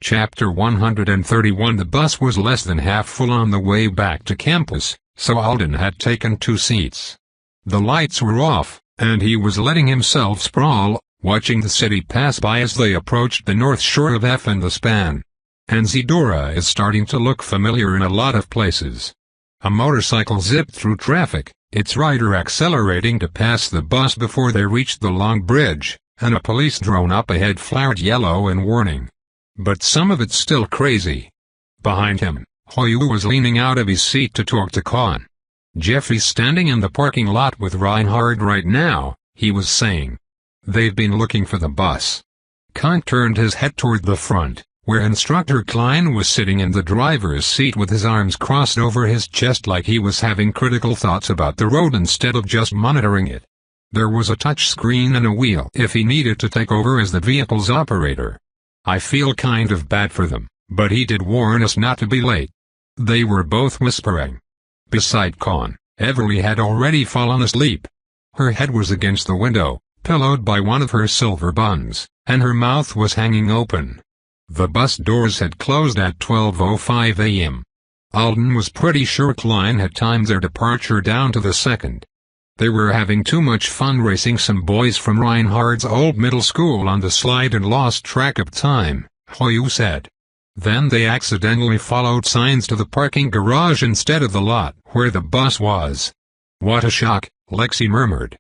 Chapter 131. The bus was less than half full on the way back to campus, so Alden had taken 2 seats. The lights were off, and he was letting himself sprawl, watching the city pass by as they approached the north shore of F and the span. And Zedora is starting to look familiar in a lot of places. A motorcycle zipped through traffic, its rider accelerating to pass the bus before they reached the long bridge, and a police drone up ahead flared yellow in warning. But some of it's still crazy. Behind him, Hoyu was leaning out of his seat to talk to Kon. "Jeffrey's standing in the parking lot with Reinhard right now," he was saying. "They've been looking for the bus." Kon turned his head toward the front, where Instructor Klein was sitting in the driver's seat with his arms crossed over his chest like he was having critical thoughts about the road instead of just monitoring it. There was a touch screen and a wheel if he needed to take over as the vehicle's operator. "I feel kind of bad for them, but he did warn us not to be late." They were both whispering. Beside Kon, Everly had already fallen asleep. Her head was against the window, pillowed by one of her silver buns, and her mouth was hanging open. The bus doors had closed at 12:05 a.m. Alden was pretty sure Klein had timed their departure down to the second. They were having too much fun racing some boys from Reinhard's old middle school on the slide and lost track of time, Hoyu said. Then they accidentally followed signs to the parking garage instead of the lot where the bus was. "What a shock," Lexi murmured.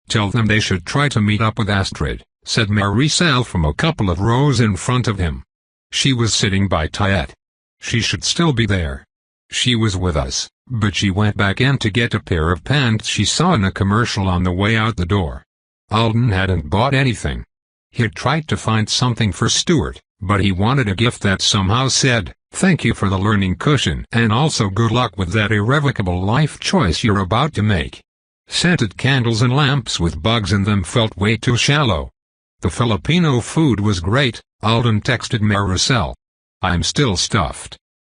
"Tell them they should try to meet up with Astrid," said Marisol from a couple of rows in front of him. She was sitting by Tiet. "She should still be there. She was with us, but she went back in to get a pair of pants she saw in a commercial on the way out the door." Alden hadn't bought anything. He'd tried to find something for Stuart, but he wanted a gift that somehow said, "Thank you for the learning cushion and also good luck with that irrevocable life choice you're about to make." Scented candles and lamps with bugs in them felt way too shallow. The Filipino food was great, Alden texted Marisol. "I'm still stuffed."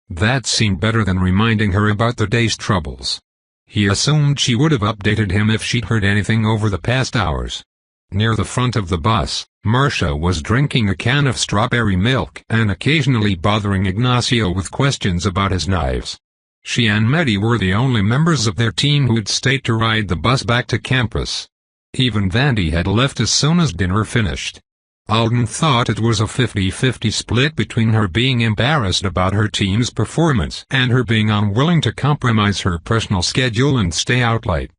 That seemed better than reminding her about the day's troubles. He assumed she would have updated him if she'd heard anything over the past hours. Near the front of the bus, Marcia was drinking a can of strawberry milk and occasionally bothering Ignacio with questions about his knives. She and Mehdi were the only members of their team who'd stayed to ride the bus back to campus. Even Vandy had left as soon as dinner finished. Alden thought it was a 50-50 split between her being embarrassed about her team's performance and her being unwilling to compromise her personal schedule and stay out late.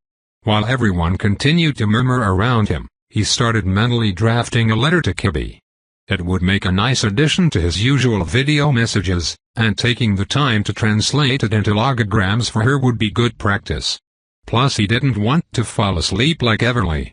While everyone continued to murmur around him, he started mentally drafting a letter to Kibbe. It would make a nice addition to his usual video messages, and taking the time to translate it into logograms for her would be good practice. Plus he didn't want to fall asleep like Everly.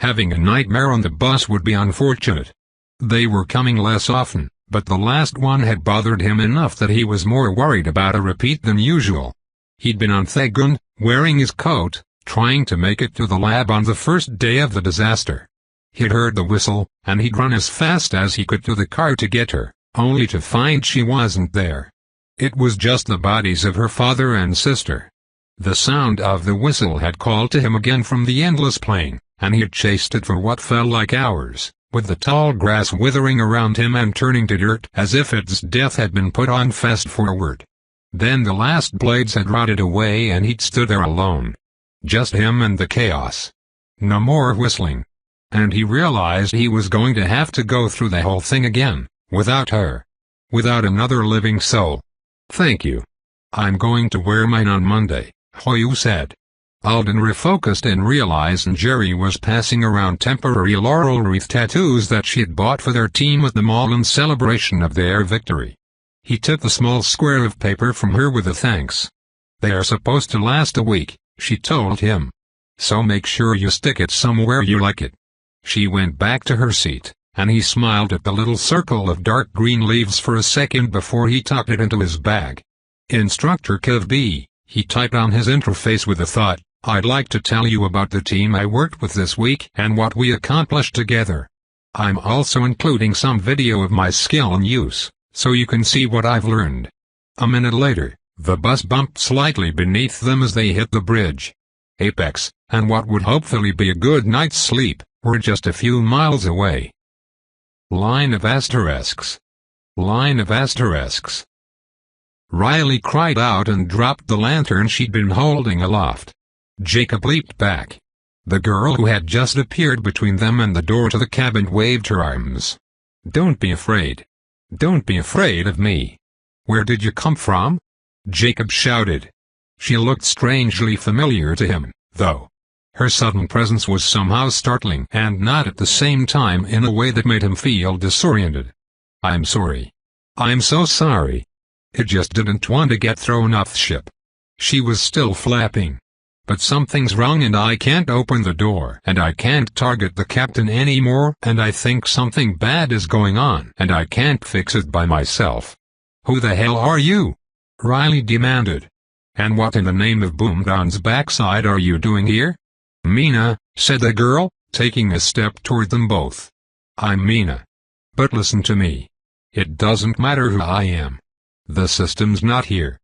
Having a nightmare on the bus would be unfortunate. They were coming less often, but the last one had bothered him enough that he was more worried about a repeat than usual. He'd been on Thagun, wearing his coat, trying to make it to the lab on the first day of the disaster. He'd heard the whistle, and he'd run as fast as he could to the car to get her, only to find she wasn't there. It was just the bodies of her father and sister. The sound of the whistle had called to him again from the endless plain, and he had chased it for what felt like hours, with the tall grass withering around him and turning to dirt as if its death had been put on fast forward. Then the last blades had rotted away and he'd stood there alone. Just him and the chaos. No more whistling. And he realized he was going to have to go through the whole thing again, without her. Without another living soul. "Thank you. I'm going to wear mine on Monday," Hoyu said. Alden refocused and realized Jerry was passing around temporary laurel wreath tattoos that she had bought for their team at the mall in celebration of their victory. He took the small square of paper from her with a thanks. "They are supposed to last a week," she told him. "So make sure you stick it somewhere you like it." She went back to her seat, and he smiled at the little circle of dark green leaves for a second before he tucked it into his bag. "Instructor Kibbe," he typed on his interface with a thought, "I'd like to tell you about the team I worked with this week and what we accomplished together. I'm also including some video of my skill and use, so you can see what I've learned." A minute later, the bus bumped slightly beneath them as they hit the bridge. Apex, and what would hopefully be a good night's sleep, were just a few miles away. Line of asterisks. Line of asterisks. Riley cried out and dropped the lantern she'd been holding aloft. Jacob leaped back. The girl who had just appeared between them and the door to the cabin waved her arms. "Don't be afraid. Don't be afraid of me. Where did you come from?" Jacob shouted. She looked strangely familiar to him, though. Her sudden presence was somehow startling and not at the same time in a way that made him feel disoriented. "I'm sorry. I'm so sorry. It just didn't want to get thrown off ship." She was still flapping. "But something's wrong and I can't open the door and I can't target the captain anymore and I think something bad is going on and I can't fix it by myself." "Who the hell are you?" Riley demanded. "And what in the name of Boomdown's backside are you doing here?" "Mina," said the girl, taking a step toward them both. "I'm Mina. But listen to me. It doesn't matter who I am. The system's not here.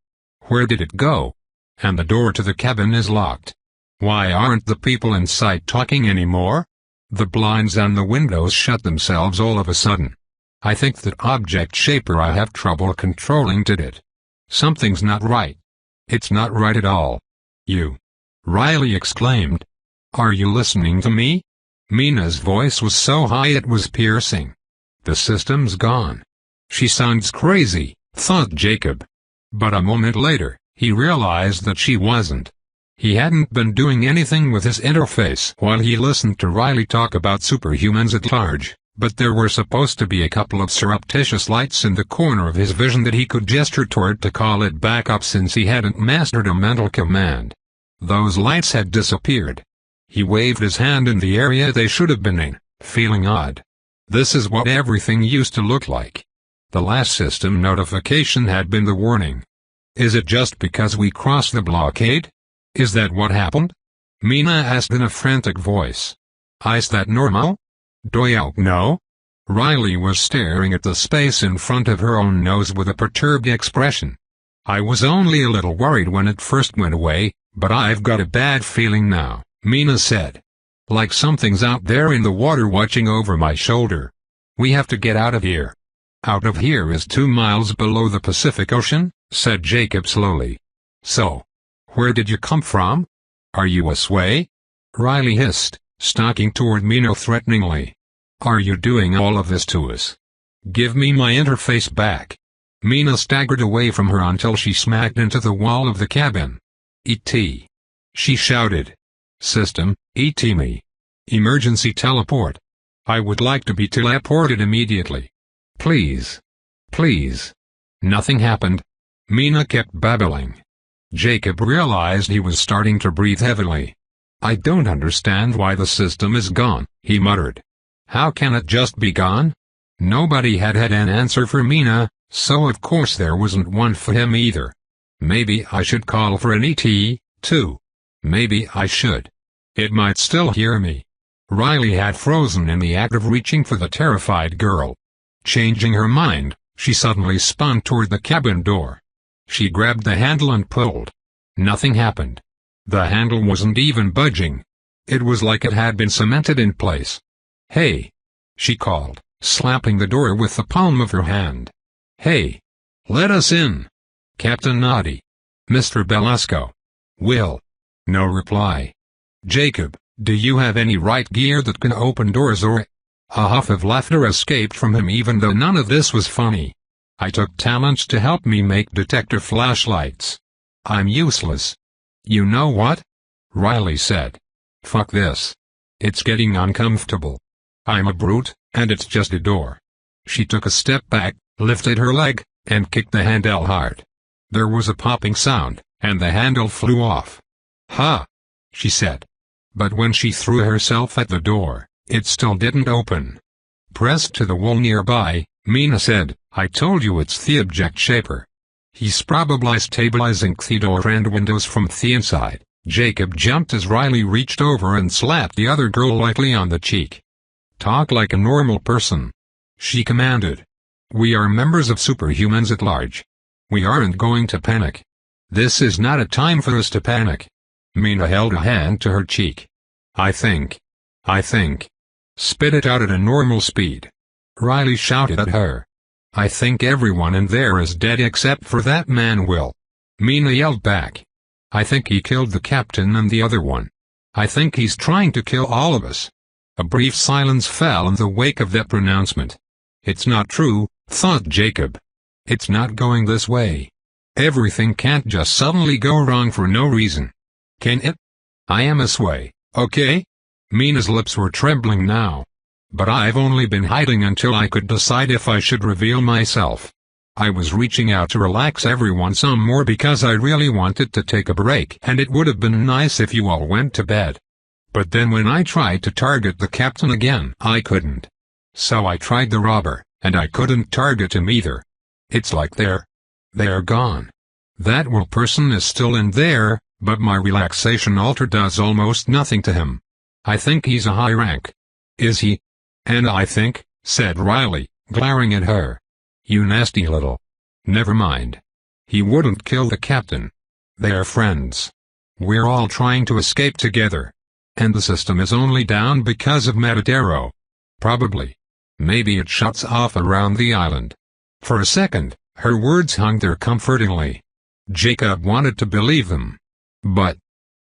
Where did it go? And the door to the cabin is locked. Why aren't the people inside talking anymore? The blinds on the windows shut themselves all of a sudden. I think that object shaper I have trouble controlling did it. Something's not right. It's not right at all." "You!" Riley exclaimed. "Are you listening to me?" Mina's voice was so high it was piercing. "The system's gone." "She sounds crazy," thought Jacob. But a moment later, he realized that she wasn't. He hadn't been doing anything with his interface while he listened to Riley talk about superhumans at large, but there were supposed to be a couple of surreptitious lights in the corner of his vision that he could gesture toward to call it back up since he hadn't mastered a mental command. Those lights had disappeared. He waved his hand in the area they should have been in, feeling odd. This is what everything used to look like. The last system notification had been the warning. "Is it just because we crossed the blockade? Is that what happened?" Mina asked in a frantic voice. "Is that normal? Do you know?" Riley was staring at the space in front of her own nose with a perturbed expression. "I was only a little worried when it first went away, but I've got a bad feeling now," Mina said. "Like something's out there in the water watching over my shoulder. We have to get out of here." "Out of here is 2 miles below the Pacific Ocean," said Jacob slowly. "So, where did you come from? Are you a sway?" Riley hissed, stalking toward Mina threateningly. "Are you doing all of this to us? Give me my interface back." Mina staggered away from her until she smacked into the wall of the cabin. "E.T." she shouted. "System, E.T. me. Emergency teleport. I would like to be teleported immediately. Please. Please." Nothing happened. Mina kept babbling. Jacob realized he was starting to breathe heavily. "I don't understand why the system is gone," he muttered. "How can it just be gone?" Nobody had an answer for Mina, so of course there wasn't one for him either. Maybe I should call for an ET, too. Maybe I should. It might still hear me. Riley had frozen in the act of reaching for the terrified girl. Changing her mind, she suddenly spun toward the cabin door. She grabbed the handle and pulled. Nothing happened. The handle wasn't even budging. It was like it had been cemented in place. "Hey!" she called, slapping the door with the palm of her hand. "Hey! Let us in! Captain Naughty! Mr. Belasco! Will!" No reply. "Jacob, do you have any right gear that can open doors or—" A huff of laughter escaped from him even though none of this was funny. "I took talents to help me make detector flashlights. I'm useless." "You know what?" Riley said. "Fuck this. It's getting uncomfortable. I'm a brute, and it's just a door." She took a step back, lifted her leg, and kicked the handle hard. There was a popping sound, and the handle flew off. "Ha!" she said. But when she threw herself at the door, it still didn't open. Pressed to the wall nearby, Mina said, "I told you it's the object shaper. He's probably stabilizing the door and windows from the inside." Jacob jumped as Riley reached over and slapped the other girl lightly on the cheek. "Talk like a normal person," she commanded. "We are members of superhumans at large. We aren't going to panic. This is not a time for us to panic." Mina held a hand to her cheek. I think. Spit it out at a normal speed." Riley shouted at her. I think everyone in there is dead except for that man Will. Mina yelled back. I think he killed the captain and the other one. I think he's trying to kill all of us. A brief silence fell in the wake of that pronouncement. It's not true, thought Jacob. It's not going this way. Everything can't just suddenly go wrong for no reason. Can it? I am this way, okay? Mina's lips were trembling now. But I've only been hiding until I could decide if I should reveal myself. I was reaching out to relax everyone some more because I really wanted to take a break and it would have been nice if you all went to bed. But then when I tried to target the captain again, I couldn't. So I tried the robber, and I couldn't target him either. It's like they're gone. That Will person is still in there, but my relaxation altar does almost nothing to him. I think he's a high rank. Is he? And I think, said Riley, glaring at her. You nasty little. Never mind. He wouldn't kill the captain. They're friends. We're all trying to escape together. And the system is only down because of Matadero. Probably. Maybe it shuts off around the island. For a second, her words hung there comfortingly. Jacob wanted to believe them. But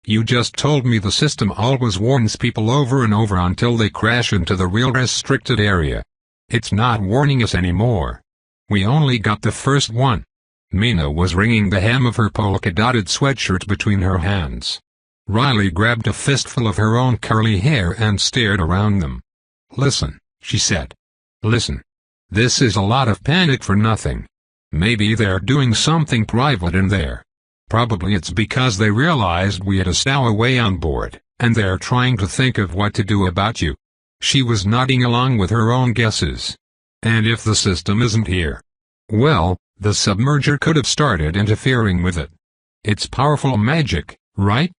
you just told me the system always warns people over and over until they crash into the real restricted area. It's not warning us anymore. We only got the first one. Mina was wringing the hem of her polka-dotted sweatshirt between her hands. Riley grabbed a fistful of her own curly hair and stared around them. Listen, she said. Listen. This is a lot of panic for nothing. Maybe they're doing something private in there. Probably it's because they realized we had a stowaway on board, and they're trying to think of what to do about you. She was nodding along with her own guesses. And if the system isn't here, well, the submerger could have started interfering with it. It's powerful magic, right?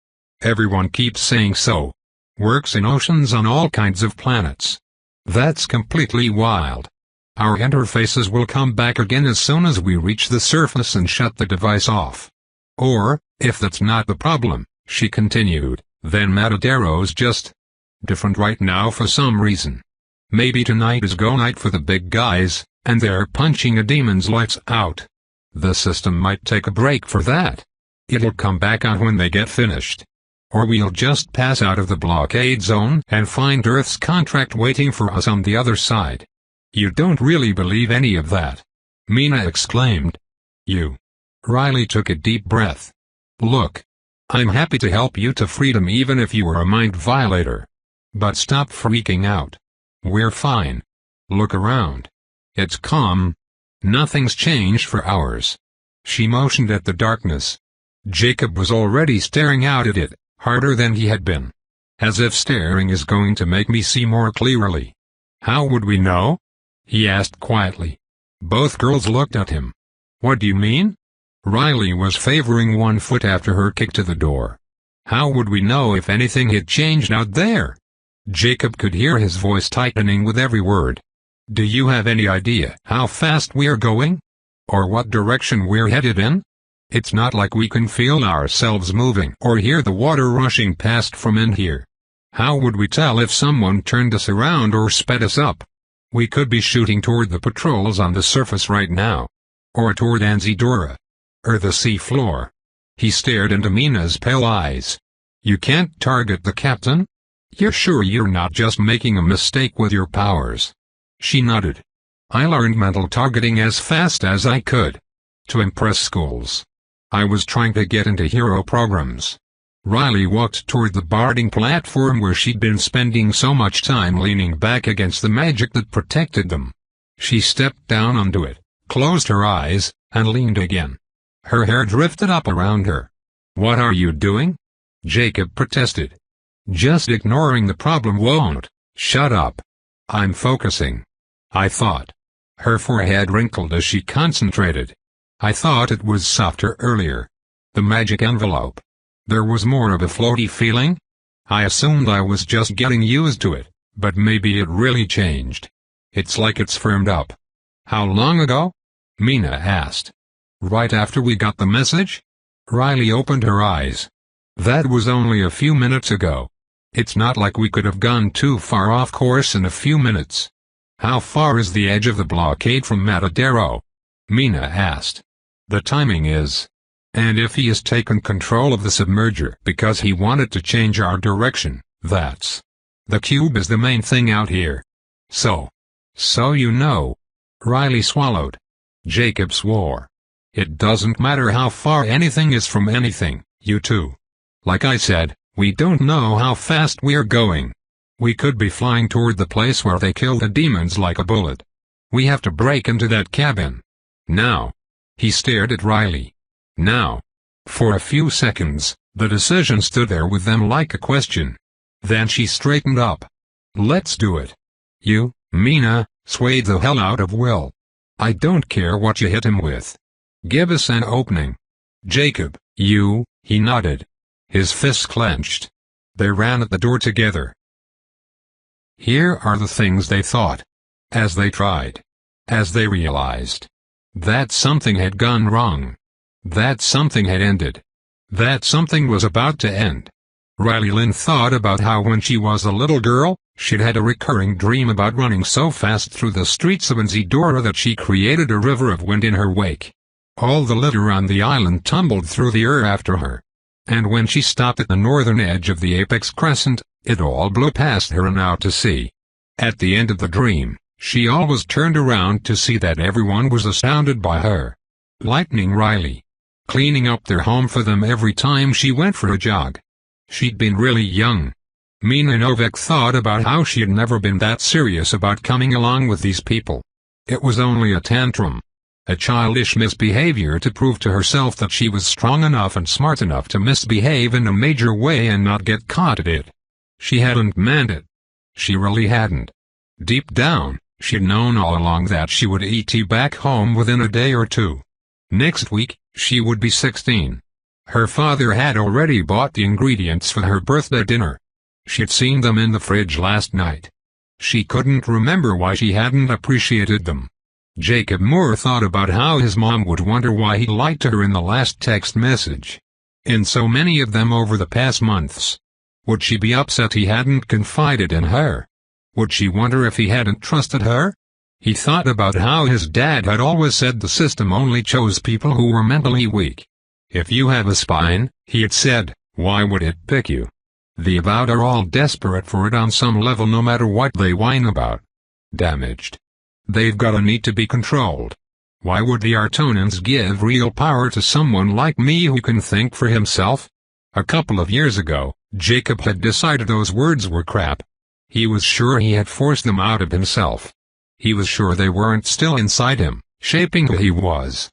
Everyone keeps saying so. Works in oceans on all kinds of planets. That's completely wild. Our interfaces will come back again as soon as we reach the surface and shut the device off. Or, if that's not the problem, she continued, then Matadero's just different right now for some reason. Maybe tonight is go night for the big guys, and they're punching a demon's lights out. The system might take a break for that. It'll come back on when they get finished. Or we'll just pass out of the blockade zone and find Earth's contract waiting for us on the other side. You don't really believe any of that? Mina exclaimed. You. Riley took a deep breath. Look. I'm happy to help you to freedom even if you were a mind violator. But stop freaking out. We're fine. Look around. It's calm. Nothing's changed for hours. She motioned at the darkness. Jacob was already staring out at it, harder than he had been. As if staring is going to make me see more clearly. How would we know? He asked quietly. Both girls looked at him. What do you mean? Riley was favoring one foot after her kick to the door. How would we know if anything had changed out there? Jacob could hear his voice tightening with every word. Do you have any idea how fast we're going? Or what direction we're headed in? It's not like we can feel ourselves moving or hear the water rushing past from in here. How would we tell if someone turned us around or sped us up? We could be shooting toward the patrols on the surface right now. Or toward Anzidora. Or the sea floor. He stared into Mina's pale eyes. You can't target the captain? You're sure you're not just making a mistake with your powers? She nodded. I learned mental targeting as fast as I could. To impress schools. I was trying to get into hero programs. Riley walked toward the boarding platform where she'd been spending so much time leaning back against the magic that protected them. She stepped down onto it, closed her eyes, and leaned again. Her hair drifted up around her. What are you doing? Jacob protested. Just ignoring the problem won't. Shut up. I'm focusing. I thought. Her forehead wrinkled as she concentrated. I thought it was softer earlier. The magic envelope. There was more of a floaty feeling. I assumed I was just getting used to it, but maybe it really changed. It's like it's firmed up. How long ago? Mina asked. Right after we got the message? Riley opened her eyes. That was only a few minutes ago. It's not like we could have gone too far off course in a few minutes. How far is the edge of the blockade from Matadero? Mina asked. The timing is. And if he has taken control of the submerger because he wanted to change our direction, that's. The cube is the main thing out here. So you know. Riley swallowed. Jacob swore. It doesn't matter how far anything is from anything, you two. Like I said, we don't know how fast we're going. We could be flying toward the place where they kill the demons like a bullet. We have to break into that cabin. Now. He stared at Riley. Now. For a few seconds, the decision stood there with them like a question. Then she straightened up. Let's do it. You, Mina, swayed the hell out of Will. I don't care what you hit him with. Give us an opening. Jacob, you, he nodded. His fists clenched. They ran at the door together. Here are the things they thought. As they tried. As they realized. That something had gone wrong. That something had ended. That something was about to end. Riley Lynn thought about how when she was a little girl, she'd had a recurring dream about running so fast through the streets of Nzidora that she created a river of wind in her wake. All the litter on the island tumbled through the air after her. And when she stopped at the northern edge of the apex crescent, it all blew past her and out to sea. At the end of the dream, she always turned around to see that everyone was astounded by her. Lightning Riley. Cleaning up their home for them every time she went for a jog. She'd been really young. Mina Novak thought about how she had never been that serious about coming along with these people. It was only a tantrum. A childish misbehavior to prove to herself that she was strong enough and smart enough to misbehave in a major way and not get caught at it. She hadn't meant it. She really hadn't. Deep down, she'd known all along that she would ET back home within a day or two. Next week, she would be 16. Her father had already bought the ingredients for her birthday dinner. She'd seen them in the fridge last night. She couldn't remember why she hadn't appreciated them. Jacob Moore thought about how his mom would wonder why he lied to her in the last text message. In so many of them over the past months. Would she be upset he hadn't confided in her? Would she wonder if he hadn't trusted her? He thought about how his dad had always said the system only chose people who were mentally weak. If you have a spine, he had said, why would it pick you? The avowed are all desperate for it on some level no matter what they whine about. Damaged. They've got a need to be controlled. Why would the Artonans give real power to someone like me who can think for himself? A couple of years ago, Jacob had decided those words were crap. He was sure he had forced them out of himself. He was sure they weren't still inside him, shaping who he was.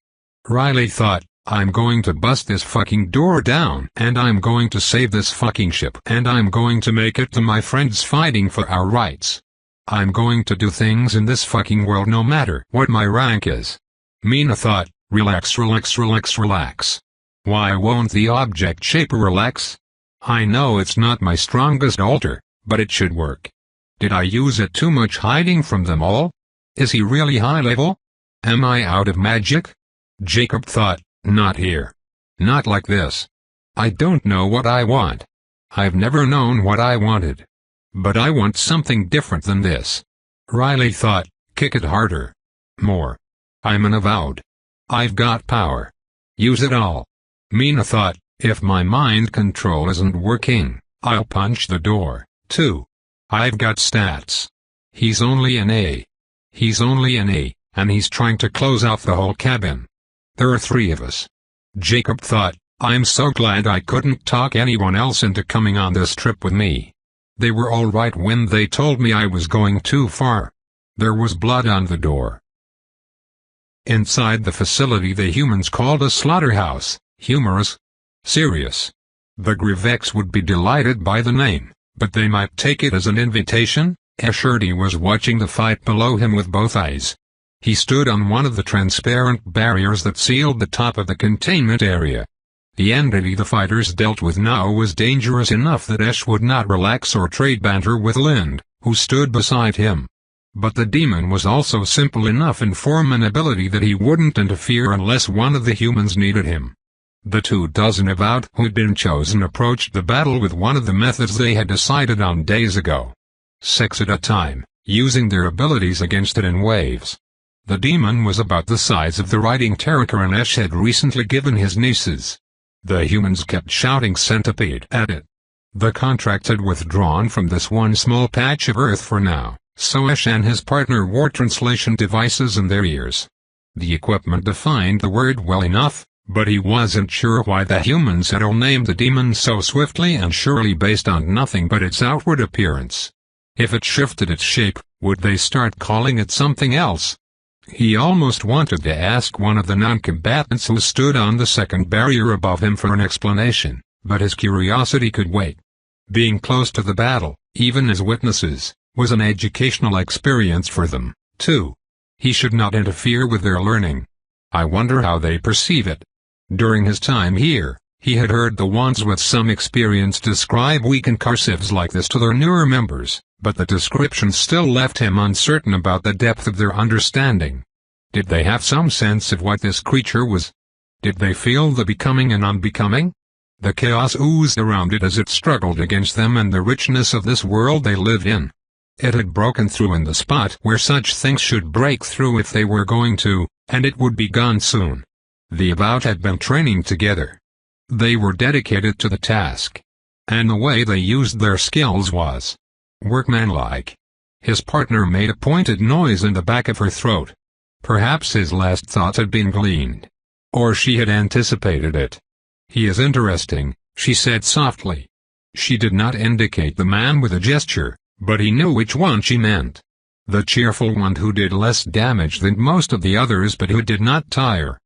Riley thought, I'm going to bust this fucking door down and I'm going to save this fucking ship and I'm going to make it to my friends fighting for our rights. I'm going to do things in this fucking world no matter what my rank is. Mina thought, relax, relax, relax, relax. Why won't the object shaper relax? I know it's not my strongest altar, but it should work. Did I use it too much hiding from them all? Is he really high level? Am I out of magic? Jacob thought, not here. Not like this. I don't know what I want. I've never known what I wanted. But I want something different than this. Riley thought, kick it harder. More. I'm an avowed. I've got power. Use it all. Mina thought, if my mind control isn't working, I'll punch the door, too. I've got stats. He's only an A. He's only an A, and he's trying to close off the whole cabin. There are 3 of us. Jacob thought, I'm so glad I couldn't talk anyone else into coming on this trip with me. They were all right when they told me I was going too far. There was blood on the door. Inside the facility the humans called a slaughterhouse, humorous. Serious. The Grivex would be delighted by the name, but they might take it as an invitation. Escherty was watching the fight below him with both eyes. He stood on one of the transparent barriers that sealed the top of the containment area. The entity the fighters dealt with now was dangerous enough that Esh would not relax or trade banter with Lind, who stood beside him. But the demon was also simple enough in form and ability that he wouldn't interfere unless one of the humans needed him. The 24 avowed who'd been chosen approached the battle with one of the methods they had decided on days ago. 6 at a time, using their abilities against it in waves. The demon was about the size of the writing Terrakaran Esh had recently given his nieces. The humans kept shouting centipede at it. The contract had withdrawn from this one small patch of earth for now, so Esh and his partner wore translation devices in their ears. The equipment defined the word well enough, but he wasn't sure why the humans had all named the demon so swiftly and surely based on nothing but its outward appearance. If it shifted its shape, would they start calling it something else? He almost wanted to ask one of the non-combatants who stood on the second barrier above him for an explanation, but his curiosity could wait. Being close to the battle, even as witnesses, was an educational experience for them, too. He should not interfere with their learning. I wonder how they perceive it. During his time here, he had heard the ones with some experience describe weakened cursives like this to their newer members, but the description still left him uncertain about the depth of their understanding. Did they have some sense of what this creature was? Did they feel the becoming and unbecoming? The chaos oozed around it as it struggled against them and the richness of this world they lived in. It had broken through in the spot where such things should break through if they were going to, and it would be gone soon. The About had been training together. They were dedicated to the task. And the way they used their skills was workmanlike. His partner made a pointed noise in the back of her throat. Perhaps his last thought had been gleaned. Or she had anticipated it. "He is interesting," she said softly. She did not indicate the man with a gesture, but he knew which one she meant. The cheerful one who did less damage than most of the others but who did not tire.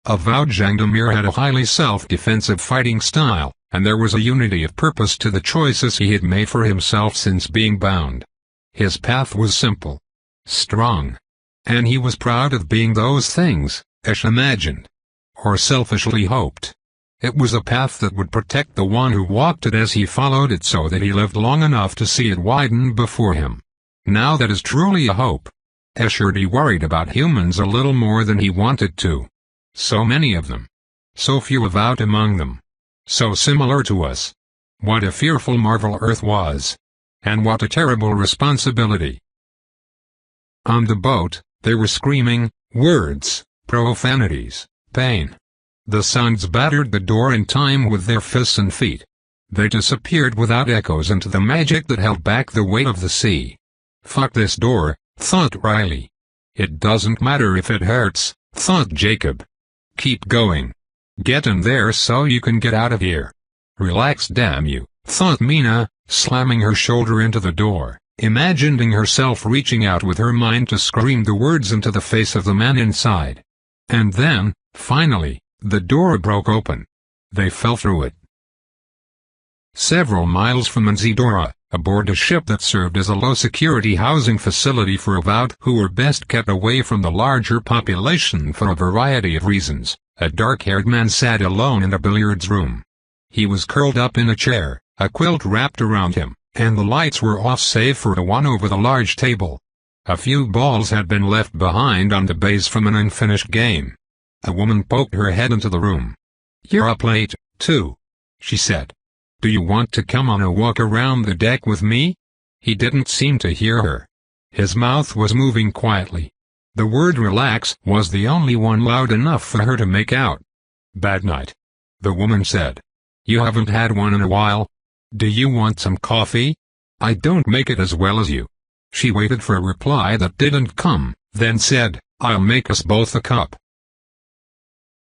Avowed Jangdamir had a highly self-defensive fighting style, and there was a unity of purpose to the choices he had made for himself since being bound. His path was simple. Strong. And he was proud of being those things, Esh imagined. Or selfishly hoped. It was a path that would protect the one who walked it as he followed it so that he lived long enough to see it widen before him. Now that is truly a hope. Escherty worried about humans a little more than he wanted to. So many of them. So few Avowed among them. So similar to us. What a fearful marvel Earth was. And what a terrible responsibility. On the boat, they were screaming, words, profanities, pain. The Suns battered the door in time with their fists and feet. They disappeared without echoes into the magic that held back the weight of the sea. Fuck this door, thought Riley. It doesn't matter if it hurts, thought Jacob. Keep going. Get in there so you can get out of here. Relax, damn you, thought Mina, slamming her shoulder into the door, imagining herself reaching out with her mind to scream the words into the face of the man inside. And then, finally, the door broke open. They fell through it. Several miles from Nzidora, aboard a ship that served as a low-security housing facility for Avowed who were best kept away from the larger population for a variety of reasons, a dark-haired man sat alone in a billiards room. He was curled up in a chair, a quilt wrapped around him, and the lights were off save for the one over the large table. A few balls had been left behind on the base from an unfinished game. A woman poked her head into the room. "You're up late, too," she said. "Do you want to come on a walk around the deck with me?" He didn't seem to hear her. His mouth was moving quietly. The word relax was the only one loud enough for her to make out. "Bad night," the woman said. "You haven't had one in a while. Do you want some coffee? I don't make it as well as you." She waited for a reply that didn't come, then said, "I'll make us both a cup."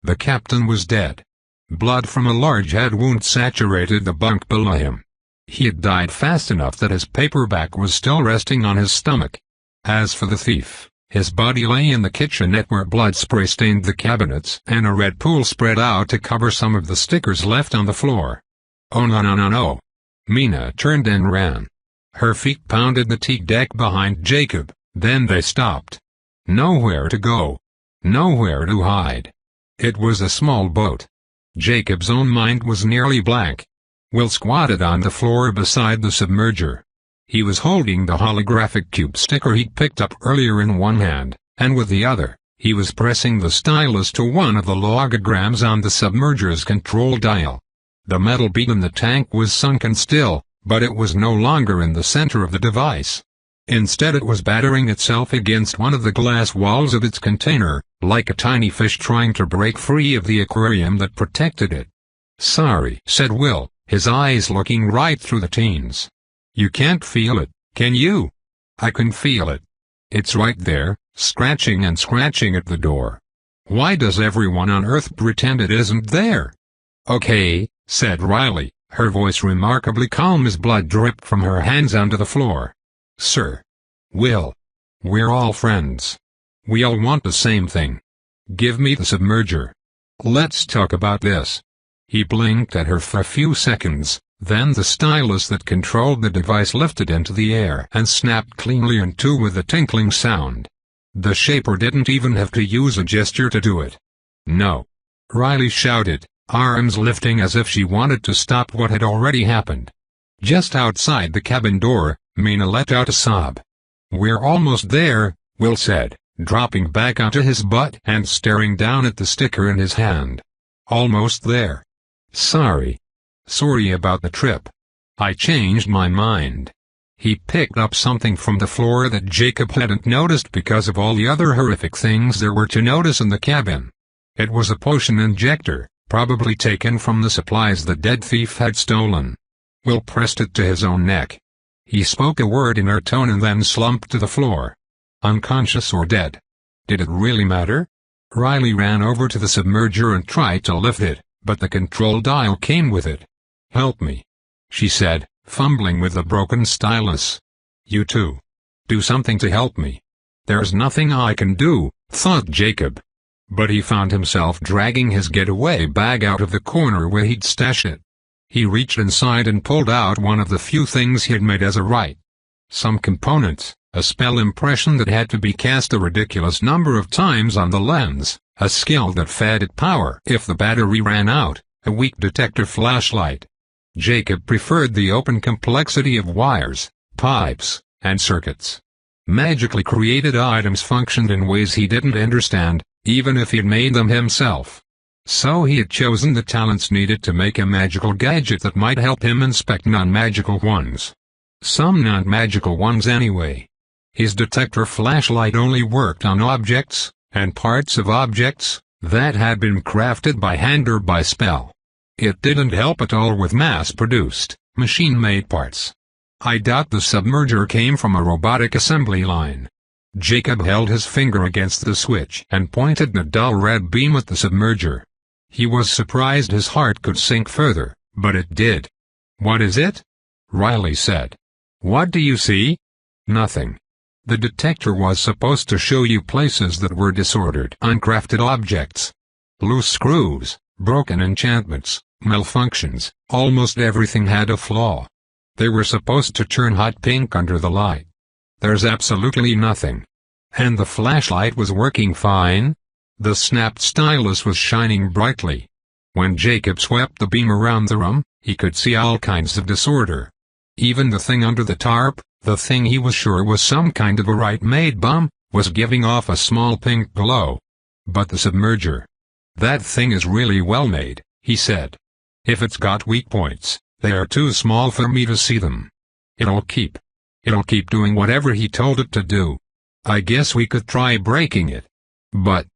The captain was dead. Blood from a large head wound saturated the bunk below him. He had died fast enough that his paperback was still resting on his stomach. As for the thief, his body lay in the kitchenette where blood spray stained the cabinets and a red pool spread out to cover some of the stickers left on the floor. "Oh no no no no." Mina turned and ran. Her feet pounded the teak deck behind Jacob, then they stopped. Nowhere to go. Nowhere to hide. It was a small boat. Jacob's own mind was nearly blank. Will squatted on the floor beside the submerger. He was holding the holographic cube sticker he'd picked up earlier in one hand, and with the other, he was pressing the stylus to one of the logograms on the submerger's control dial. The metal bead in the tank was sunken still, but it was no longer in the center of the device. Instead it was battering itself against one of the glass walls of its container, like a tiny fish trying to break free of the aquarium that protected it. "Sorry," said Will, his eyes looking right through the teen's. "You can't feel it, can you?" "I can feel it. It's right there, scratching and scratching at the door. Why does everyone on Earth pretend it isn't there?" "Okay," said Riley, her voice remarkably calm as blood dripped from her hands onto the floor. "Sir. Will. We're all friends. We all want the same thing. Give me the submerger. Let's talk about this." He blinked at her for a few seconds, then the stylus that controlled the device lifted into the air and snapped cleanly in two with a tinkling sound. The shaper didn't even have to use a gesture to do it. "No!" Riley shouted, arms lifting as if she wanted to stop what had already happened. Just outside the cabin door, Mina let out a sob. "We're almost there," Will said, dropping back onto his butt and staring down at the sticker in his hand. "Almost there. Sorry. Sorry about the trip. I changed my mind." He picked up something from the floor that Jacob hadn't noticed because of all the other horrific things there were to notice in the cabin. It was a potion injector, probably taken from the supplies the dead thief had stolen. Will pressed it to his own neck. He spoke a word in her tone and then slumped to the floor. Unconscious or dead? Did it really matter? Riley ran over to the submerger and tried to lift it, but the control dial came with it. "Help me," she said, fumbling with the broken stylus. "You too. Do something to help me." "There's nothing I can do," thought Jacob. But he found himself dragging his getaway bag out of the corner where he'd stashed it. He reached inside and pulled out one of the few things he had made as a right. Some components, a spell impression that had to be cast a ridiculous number of times on the lens, a skill that fed it power if the battery ran out, a weak detector flashlight. Jacob preferred the open complexity of wires, pipes, and circuits. Magically created items functioned in ways he didn't understand, even if he'd made them himself. So he had chosen the talents needed to make a magical gadget that might help him inspect non-magical ones. Some non-magical ones anyway. His detector flashlight only worked on objects, and parts of objects, that had been crafted by hand or by spell. It didn't help at all with mass-produced, machine-made parts. "I doubt the submerger came from a robotic assembly line." Jacob held his finger against the switch and pointed a dull red beam at the submerger. He was surprised his heart could sink further, but it did. "What is it?" Riley said. "What do you see?" "Nothing. The detector was supposed to show you places that were disordered, uncrafted objects. Loose screws, broken enchantments, malfunctions, almost everything had a flaw. They were supposed to turn hot pink under the light. There's absolutely nothing. And the flashlight was working fine. The snapped stylus was shining brightly. When Jacob swept the beam around the room, he could see all kinds of disorder. Even the thing under the tarp, the thing he was sure was some kind of a right-made bomb, was giving off a small pink glow. But the submerger. "That thing is really well made," he said. "If it's got weak points, they are too small for me to see them. It'll keep doing whatever he told it to do. I guess we could try breaking it. But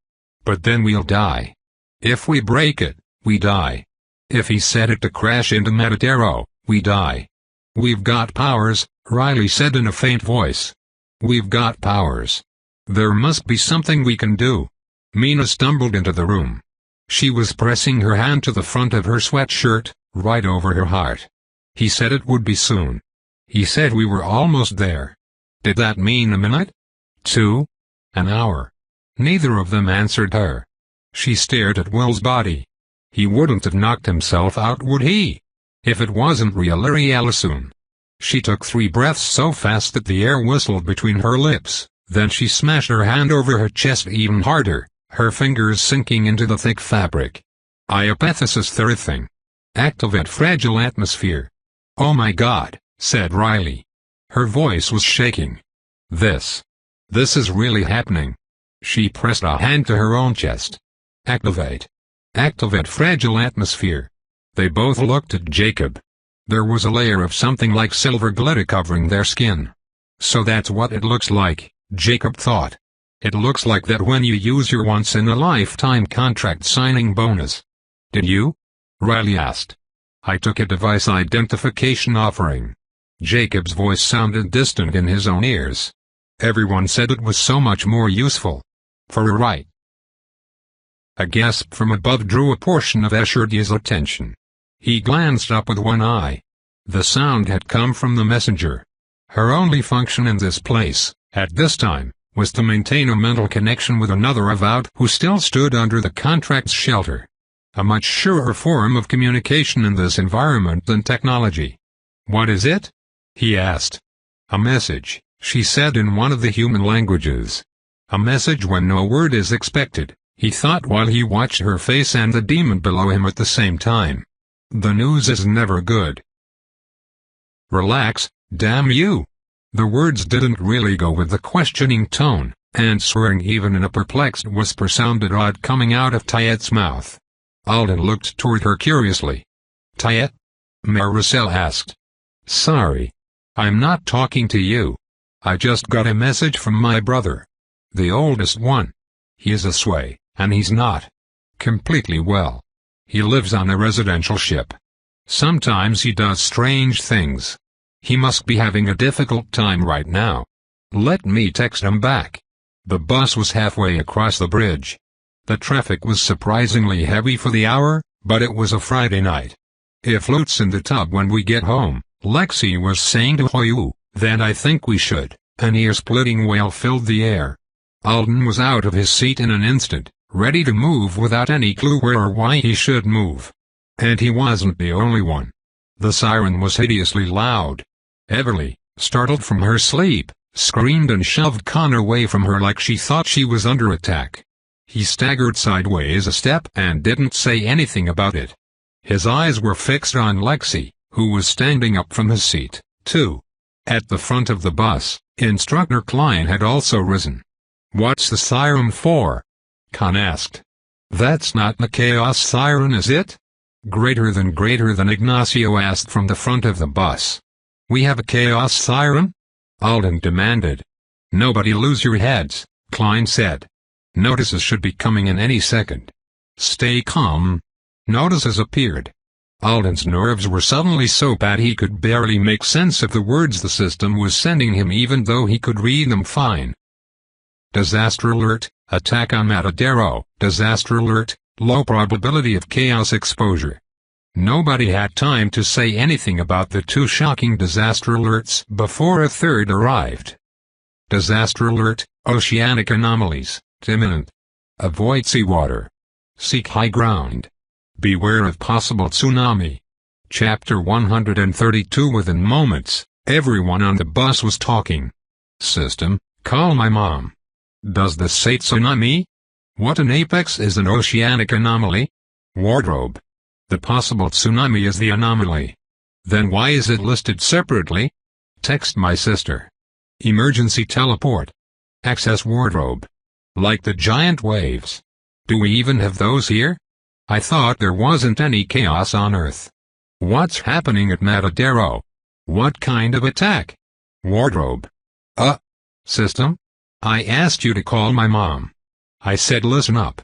then we'll die. If we break it, we die. If he set it to crash into Matadero, we die." "We've got powers," Riley said in a faint voice. "We've got powers. There must be something we can do." Mina stumbled into the room. She was pressing her hand to the front of her sweatshirt, right over her heart. "He said it would be soon. He said we were almost there." Did that mean a minute? 2? An hour? Neither of them answered her. She stared at Will's body. He wouldn't have knocked himself out, would he? If it wasn't real soon. She took 3 breaths so fast that the air whistled between her lips, then she smashed her hand over her chest even harder, her fingers sinking into the thick fabric. "Iapethesis thing. Activate fragile atmosphere." "Oh my God," said Riley. Her voice was shaking. This is really happening." She pressed a hand to her own chest. Activate fragile atmosphere." They both looked at Jacob. There was a layer of something like silver glitter covering their skin. So that's what it looks like, Jacob thought. It looks like that when you use your once-in-a-lifetime contract signing bonus. Did you? Riley asked. I took a device identification offering. Jacob's voice sounded distant in his own ears. Everyone said it was so much more useful. For a right. A gasp from above drew a portion of Escherdy's attention. He glanced up with one eye. The sound had come from the messenger. Her only function in this place, at this time, was to maintain a mental connection with another avowed who still stood under the contract's shelter. A much surer form of communication in this environment than technology. What is it? He asked. A message, she said in one of the human languages. A message when no word is expected, he thought while he watched her face and the demon below him at the same time. The news is never good. Relax, damn you. The words didn't really go with the questioning tone, and swearing even in a perplexed whisper sounded odd coming out of Tyette's mouth. Alden looked toward her curiously. Tyette? Maricel asked. Sorry. I'm not talking to you. I just got a message from my brother. The oldest one. He is a Sway, and he's not completely well. He lives on a residential ship. Sometimes he does strange things. He must be having a difficult time right now. Let me text him back. The bus was halfway across the bridge. The traffic was surprisingly heavy for the hour, but it was a Friday night. If Lute's in the tub when we get home, Lexi was saying to Hoyu, then I think we should. An ear-splitting wail filled the air. Alden was out of his seat in an instant, ready to move without any clue where or why he should move. And he wasn't the only one. The siren was hideously loud. Everly, startled from her sleep, screamed and shoved Con away from her like she thought she was under attack. He staggered sideways a step and didn't say anything about it. His eyes were fixed on Lexi, who was standing up from his seat, too. At the front of the bus, Instructor Klein had also risen. What's the siren for? Con asked. That's not the chaos siren, is it? Greater than Ignacio asked from the front of the bus. We have a chaos siren? Alden demanded. Nobody lose your heads, Klein said. Notices should be coming in any second. Stay calm. Notices appeared. Alden's nerves were suddenly so bad he could barely make sense of the words the system was sending him even though he could read them fine. Disaster alert, attack on Matadero, disaster alert, low probability of chaos exposure. Nobody had time to say anything about the two shocking disaster alerts before a third arrived. Disaster alert, oceanic anomalies, imminent. Avoid seawater. Seek high ground. Beware of possible tsunami. Chapter 132. Within moments, everyone on the bus was talking. System, call my mom. Does this say tsunami? What an apex is an oceanic anomaly? Wardrobe. The possible tsunami is the anomaly. Then why is it listed separately? Text my sister. Emergency teleport. Access wardrobe. Like the giant waves. Do we even have those here? I thought there wasn't any chaos on Earth. What's happening at Matadero? What kind of attack? Wardrobe. System? I asked you to call my mom. I said listen up.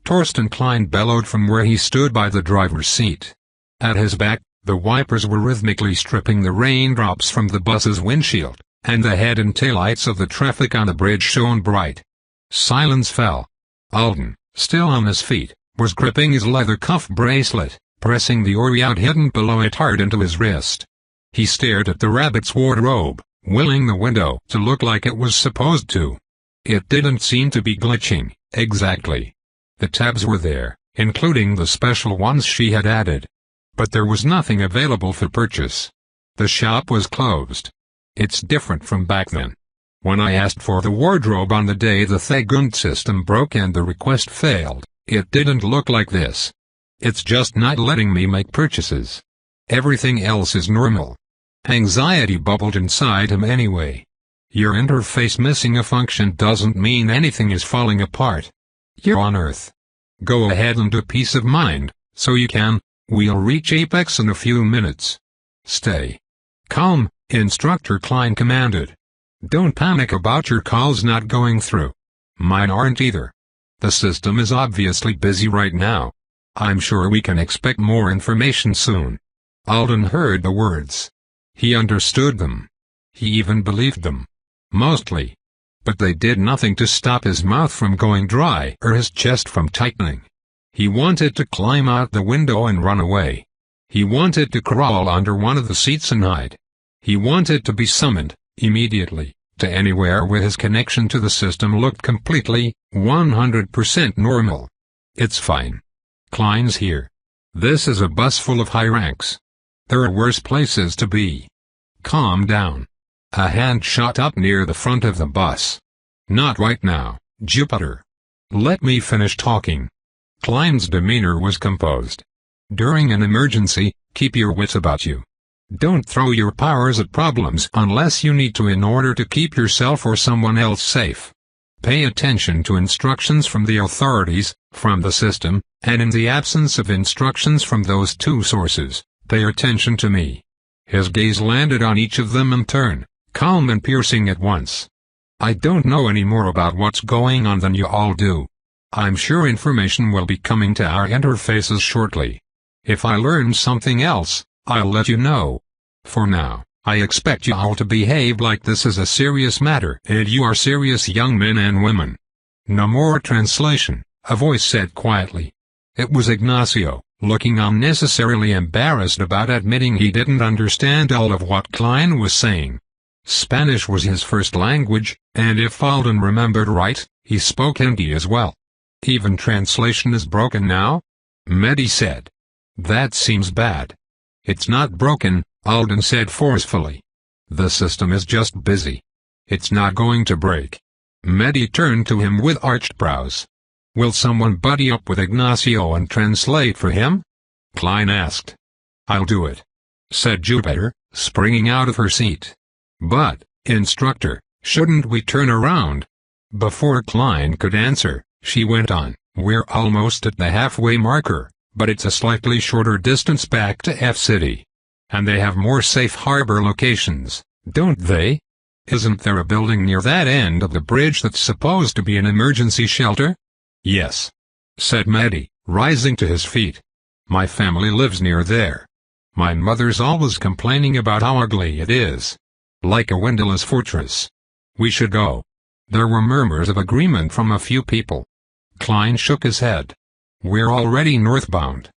Torsten Klein bellowed from where he stood by the driver's seat. At his back, the wipers were rhythmically stripping the raindrops from the bus's windshield, and the head and taillights of the traffic on the bridge shone bright. Silence fell. Alden, still on his feet, was gripping his leather cuff bracelet, pressing the ori out hidden below it hard into his wrist. He stared at the rabbit's wardrobe, willing the window to look like it was supposed to. It didn't seem to be glitching, exactly. The tabs were there, including the special ones she had added. But there was nothing available for purchase. The shop was closed. It's different from back then. When I asked for the wardrobe on the day the Thagund system broke and the request failed, it didn't look like this. It's just not letting me make purchases. Everything else is normal. Anxiety bubbled inside him anyway. Your interface missing a function doesn't mean anything is falling apart. You're on Earth. Go ahead and do peace of mind, so you can. We'll reach Apex in a few minutes. Stay calm, Instructor Klein commanded. Don't panic about your calls not going through. Mine aren't either. The system is obviously busy right now. I'm sure we can expect more information soon. Alden heard the words. He understood them. He even believed them. Mostly. But they did nothing to stop his mouth from going dry or his chest from tightening. He wanted to climb out the window and run away. He wanted to crawl under one of the seats and hide. He wanted to be summoned, immediately, to anywhere where his connection to the system looked completely, 100% normal. It's fine. Klein's here. This is a bus full of high ranks. There are worse places to be. Calm down. A hand shot up near the front of the bus. Not right now, Jupiter. Let me finish talking. Klein's demeanor was composed. During an emergency, keep your wits about you. Don't throw your powers at problems unless you need to in order to keep yourself or someone else safe. Pay attention to instructions from the authorities, from the system, and in the absence of instructions from those two sources, pay attention to me. His gaze landed on each of them in turn, calm and piercing at once. I don't know any more about what's going on than you all do. I'm sure information will be coming to our interfaces shortly. If I learn something else, I'll let you know. For now, I expect you all to behave like this is a serious matter and you are serious young men and women. No more translation, a voice said quietly. It was Ignacio, looking unnecessarily embarrassed about admitting he didn't understand all of what Klein was saying. Spanish was his first language, and if Alden remembered right, he spoke Hindi as well. Even translation is broken now? Mehdi said. That seems bad. It's not broken, Alden said forcefully. The system is just busy. It's not going to break. Mehdi turned to him with arched brows. Will someone buddy up with Ignacio and translate for him? Klein asked. I'll do it, said Jupiter, springing out of her seat. But, instructor, shouldn't we turn around? Before Klein could answer, she went on, we're almost at the halfway marker. But it's a slightly shorter distance back to F-City. And they have more safe harbor locations, don't they? Isn't there a building near that end of the bridge that's supposed to be an emergency shelter? Yes, said Mehdi, rising to his feet. My family lives near there. My mother's always complaining about how ugly it is. Like a windowless fortress. We should go. There were murmurs of agreement from a few people. Klein shook his head. We're already northbound.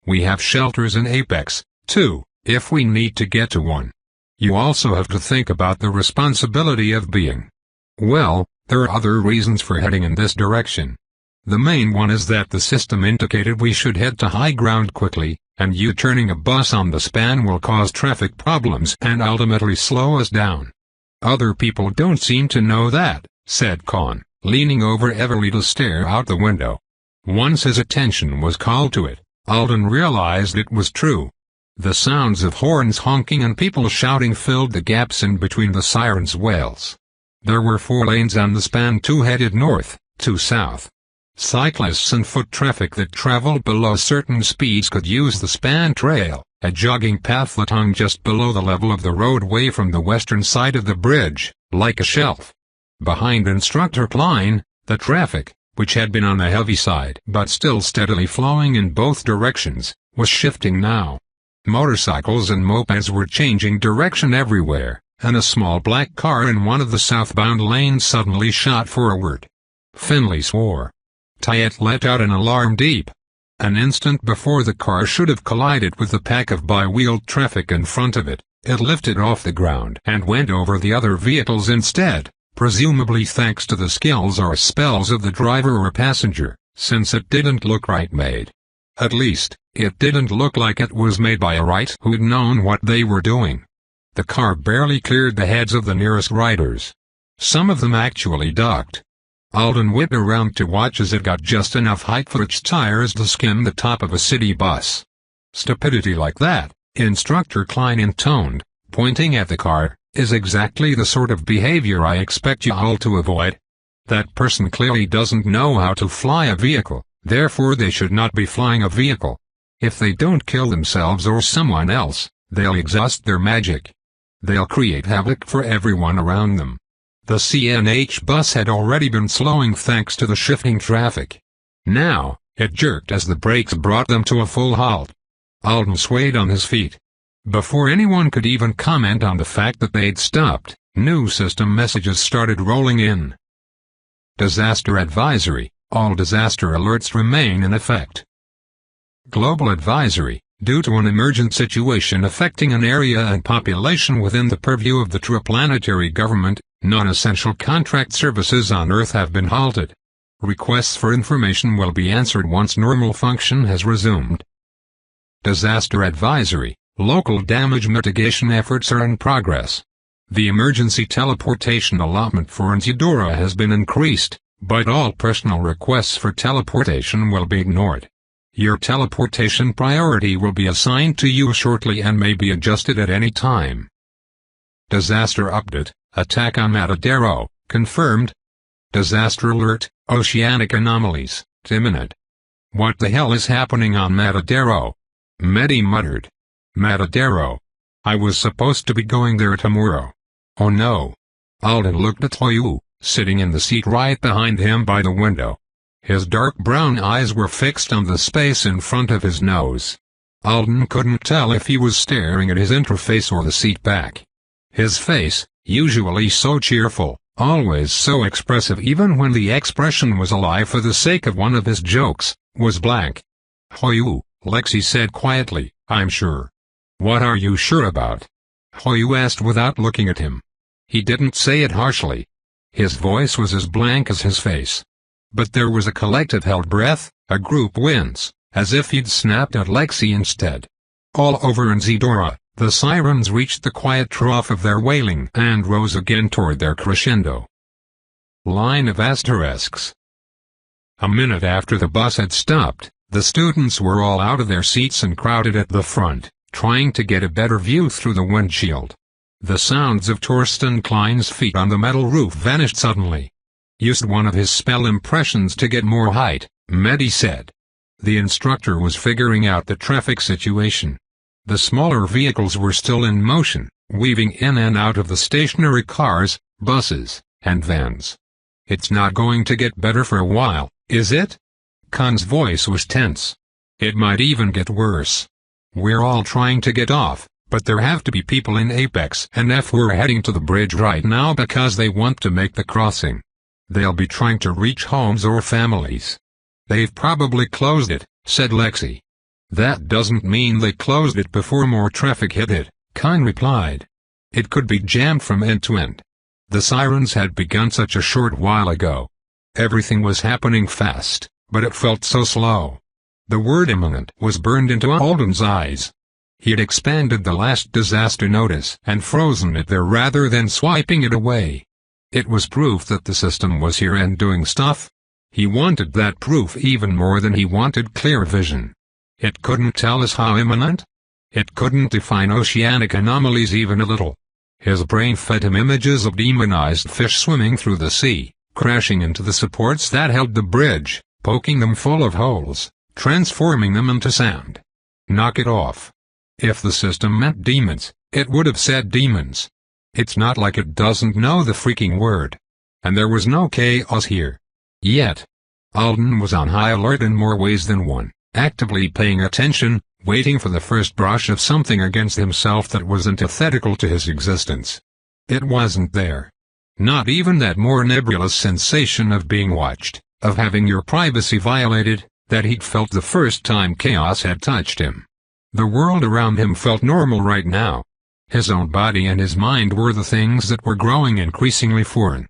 We have shelters in Apex, too, if we need to get to one. You also have to think about the responsibility of being. Well, there are other reasons for heading in this direction. The main one is that the system indicated we should head to high ground quickly, and you turning a bus on the span will cause traffic problems and ultimately slow us down. Other people don't seem to know that, said Khan, leaning over Everly to stare out the window. Once his attention was called to it, Alden realized it was true. The sounds of horns honking and people shouting filled the gaps in between the sirens' wails. There were 4 lanes on the span, 2 headed north, 2 south. Cyclists and foot traffic that traveled below certain speeds could use the span trail, a jogging path that hung just below the level of the roadway from the western side of the bridge, like a shelf. Behind Instructor Klein, the traffic, which had been on the heavy side but still steadily flowing in both directions, was shifting now. Motorcycles and mopeds were changing direction everywhere, and a small black car in one of the southbound lanes suddenly shot forward. Finley swore. Tayet let out an alarm beep. An instant before the car should have collided with the pack of bi-wheeled traffic in front of it, it lifted off the ground and went over the other vehicles instead. Presumably thanks to the skills or spells of the driver or passenger, since it didn't look right made. At least, it didn't look like it was made by a right who'd known what they were doing. The car barely cleared the heads of the nearest riders. Some of them actually ducked. Alden whipped around to watch as it got just enough height for its tires to skim the top of a city bus. Stupidity like that, Instructor Klein intoned, pointing at the car, is exactly the sort of behavior I expect you all to avoid. That person clearly doesn't know how to fly a vehicle, therefore they should not be flying a vehicle. If they don't kill themselves or someone else, they'll exhaust their magic. They'll create havoc for everyone around them. The CNH bus had already been slowing thanks to the shifting traffic. Now, it jerked as the brakes brought them to a full halt. Alden swayed on his feet. Before anyone could even comment on the fact that they'd stopped, new system messages started rolling in. Disaster advisory. All disaster alerts remain in effect. Global advisory. Due to an emergent situation affecting an area and population within the purview of the triplanetary government, non-essential contract services on Earth have been halted. Requests for information will be answered once normal function has resumed. Disaster advisory. Local damage mitigation efforts are in progress. The emergency teleportation allotment for Nzidora has been increased, but all personal requests for teleportation will be ignored. Your teleportation priority will be assigned to you shortly and may be adjusted at any time. Disaster update. Attack on Matadero, confirmed. Disaster alert. Oceanic anomalies, imminent. What the hell is happening on Matadero? Mehdi muttered. Matadero. I was supposed to be going there tomorrow. Oh no. Alden looked at Hoyu, sitting in the seat right behind him by the window. His dark brown eyes were fixed on the space in front of his nose. Alden couldn't tell if he was staring at his interface or the seat back. His face, usually so cheerful, always so expressive even when the expression was a lie for the sake of one of his jokes, was blank. Hoyu, Lexi said quietly, I'm sure. What are you sure about? Hoyu asked without looking at him. He didn't say it harshly. His voice was as blank as his face. But there was a collective held breath, a group wince, as if he'd snapped at Lexi instead. All over Nzidora, the sirens reached the quiet trough of their wailing and rose again toward their crescendo. Line of asterisks. A minute after the bus had stopped, the students were all out of their seats and crowded at the front, trying to get a better view through the windshield. The sounds of Torsten Klein's feet on the metal roof vanished suddenly. Used one of his spell impressions to get more height, Mehdi said. The instructor was figuring out the traffic situation. The smaller vehicles were still in motion, weaving in and out of the stationary cars, buses, and vans. It's not going to get better for a while, is it? Khan's voice was tense. It might even get worse. We're all trying to get off, but there have to be people in Apex and F we're heading to the bridge right now because they want to make the crossing. They'll be trying to reach homes or families. They've probably closed it, said Lexi. That doesn't mean they closed it before more traffic hit it, Khan replied. It could be jammed from end to end. The sirens had begun such a short while ago. Everything was happening fast, but it felt so slow. The word imminent was burned into Alden's eyes. He had expanded the last disaster notice and frozen it there rather than swiping it away. It was proof that the system was here and doing stuff. He wanted that proof even more than he wanted clear vision. It couldn't tell us how imminent. It couldn't define oceanic anomalies even a little. His brain fed him images of demonized fish swimming through the sea, crashing into the supports that held the bridge, poking them full of holes, transforming them into sand. Knock it off. If the system meant demons, it would have said demons. It's not like it doesn't know the freaking word. And there was no chaos here. Yet. Alden was on high alert in more ways than one, actively paying attention, waiting for the first brush of something against himself that was antithetical to his existence. It wasn't there. Not even that more nebulous sensation of being watched, of having your privacy violated, that he'd felt the first time chaos had touched him. The world around him felt normal right now. His own body and his mind were the things that were growing increasingly foreign.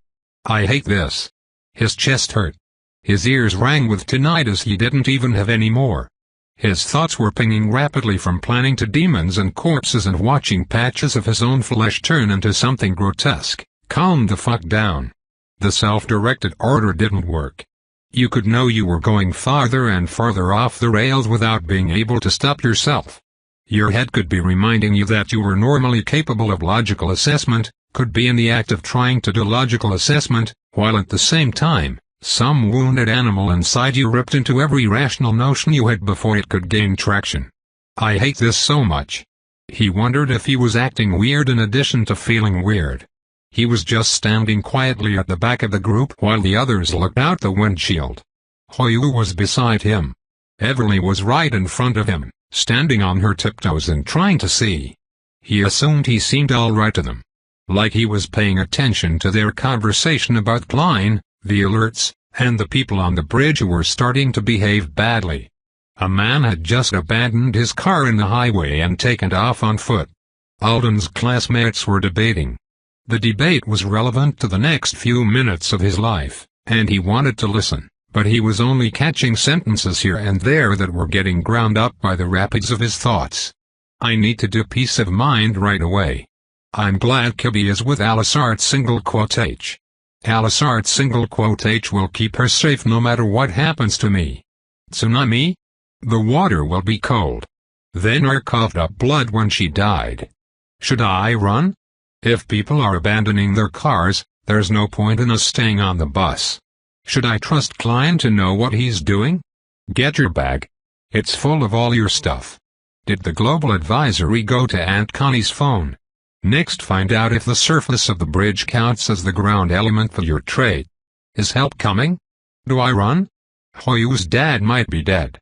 I hate this. His chest hurt. His ears rang with tinnitus he didn't even have any more. His thoughts were pinging rapidly from planning to demons and corpses and watching patches of his own flesh turn into something grotesque. Calm the fuck down. The self-directed order didn't work. You could know you were going farther and farther off the rails without being able to stop yourself. Your head could be reminding you that you were normally capable of logical assessment, could be in the act of trying to do logical assessment, while at the same time, some wounded animal inside you ripped into every rational notion you had before it could gain traction. I hate this so much. He wondered if he was acting weird in addition to feeling weird. He was just standing quietly at the back of the group while the others looked out the windshield. Hoyu was beside him. Everly was right in front of him, standing on her tiptoes and trying to see. He assumed he seemed all right to them. Like he was paying attention to their conversation about Klein, the alerts, and the people on the bridge who were starting to behave badly. A man had just abandoned his car in the highway and taken off on foot. Alden's classmates were debating. The debate was relevant to the next few minutes of his life, and he wanted to listen, but he was only catching sentences here and there that were getting ground up by the rapids of his thoughts. I need to do peace of mind right away. I'm glad Kibby is with Alisart H. Alisart H will keep her safe no matter what happens to me. Tsunami? The water will be cold. Then I coughed up blood when she died. Should I run? If people are abandoning their cars, there's no point in us staying on the bus. Should I trust Klein to know what he's doing? Get your bag. It's full of all your stuff. Did the global advisory go to Aunt Connie's phone? Next, find out if the surface of the bridge counts as the ground element for your trade. Is help coming? Do I run? Hoyu's dad might be dead.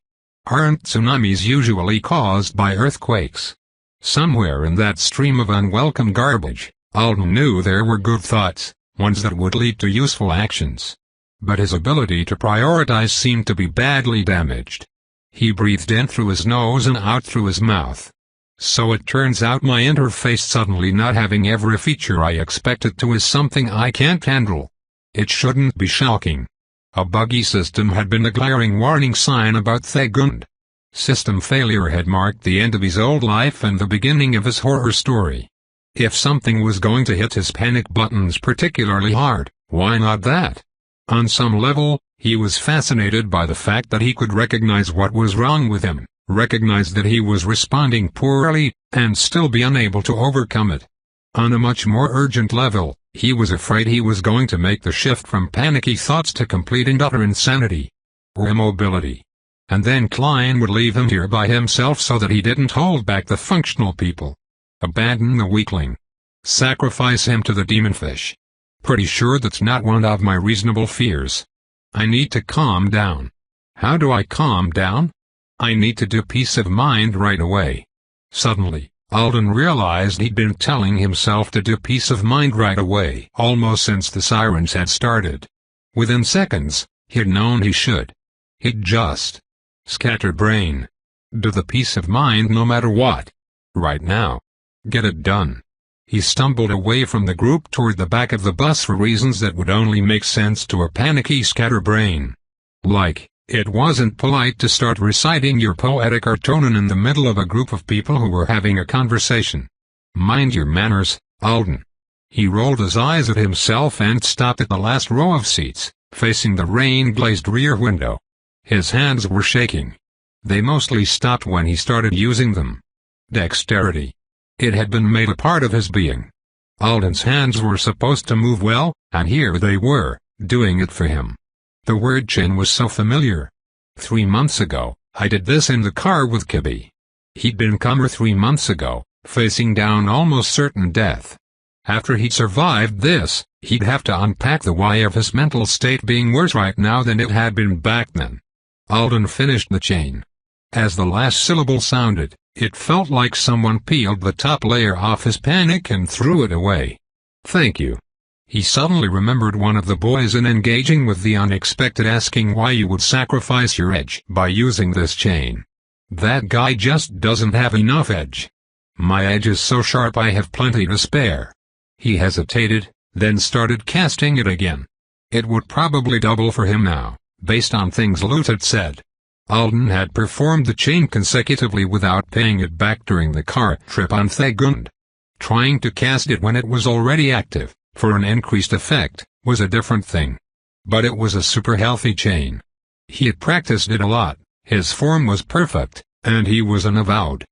Aren't tsunamis usually caused by earthquakes? Somewhere in that stream of unwelcome garbage, Alden knew there were good thoughts, ones that would lead to useful actions. But his ability to prioritize seemed to be badly damaged. He breathed in through his nose and out through his mouth. So it turns out my interface suddenly not having every feature I expected to is something I can't handle. It shouldn't be shocking. A buggy system had been a glaring warning sign about Thegund. System failure had marked the end of his old life and the beginning of his horror story. If something was going to hit his panic buttons particularly hard, why not that? On some level, he was fascinated by the fact that he could recognize what was wrong with him, recognize that he was responding poorly, and still be unable to overcome it. On a much more urgent level, he was afraid he was going to make the shift from panicky thoughts to complete and utter insanity. Or immobility. And then Klein would leave him here by himself so that he didn't hold back the functional people. Abandon the weakling. Sacrifice him to the demonfish. Pretty sure that's not one of my reasonable fears. I need to calm down. How do I calm down? I need to do peace of mind right away. Suddenly, Alden realized he'd been telling himself to do peace of mind right away almost since the sirens had started. Within seconds, he'd known he should. He'd just scatterbrain. Do the peace of mind no matter what. Right now. Get it done. He stumbled away from the group toward the back of the bus for reasons that would only make sense to a panicky scatterbrain. Like, it wasn't polite to start reciting your poetic artonin in the middle of a group of people who were having a conversation. Mind your manners, Alden. He rolled his eyes at himself and stopped at the last row of seats, facing the rain-glazed rear window. His hands were shaking. They mostly stopped when he started using them. Dexterity. It had been made a part of his being. Alden's hands were supposed to move well, and here they were, doing it for him. The word chin was so familiar. 3 months ago, I did this in the car with Kibby. He'd been calmer 3 months ago, facing down almost certain death. After he'd survived this, he'd have to unpack the why of his mental state being worse right now than it had been back then. Alden finished the chain. As the last syllable sounded, it felt like someone peeled the top layer off his panic and threw it away. Thank you. He suddenly remembered one of the boys in engaging with the unexpected asking why you would sacrifice your edge by using this chain. That guy just doesn't have enough edge. My edge is so sharp I have plenty to spare. He hesitated, then started casting it again. It would probably double for him now, based on things Lute had said. Alden had performed the chain consecutively without paying it back during the car trip on Thegund. Trying to cast it when it was already active, for an increased effect, was a different thing. But it was a super healthy chain. He had practiced it a lot, his form was perfect, and he was unavowed.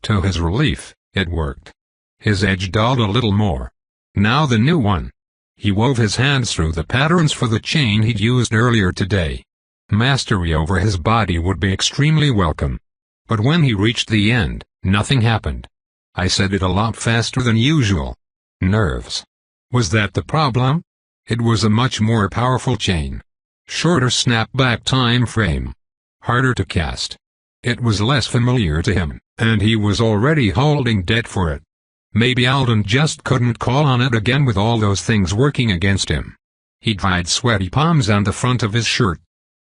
To his relief, it worked. His edge dulled a little more. Now the new one. He wove his hands through the patterns for the chain he'd used earlier today. Mastery over his body would be extremely welcome. But when he reached the end, nothing happened. I said it a lot faster than usual. Nerves. Was that the problem? It was a much more powerful chain. Shorter snapback time frame. Harder to cast. It was less familiar to him, and he was already holding debt for it. Maybe Alden just couldn't call on it again with all those things working against him. He dried sweaty palms on the front of his shirt.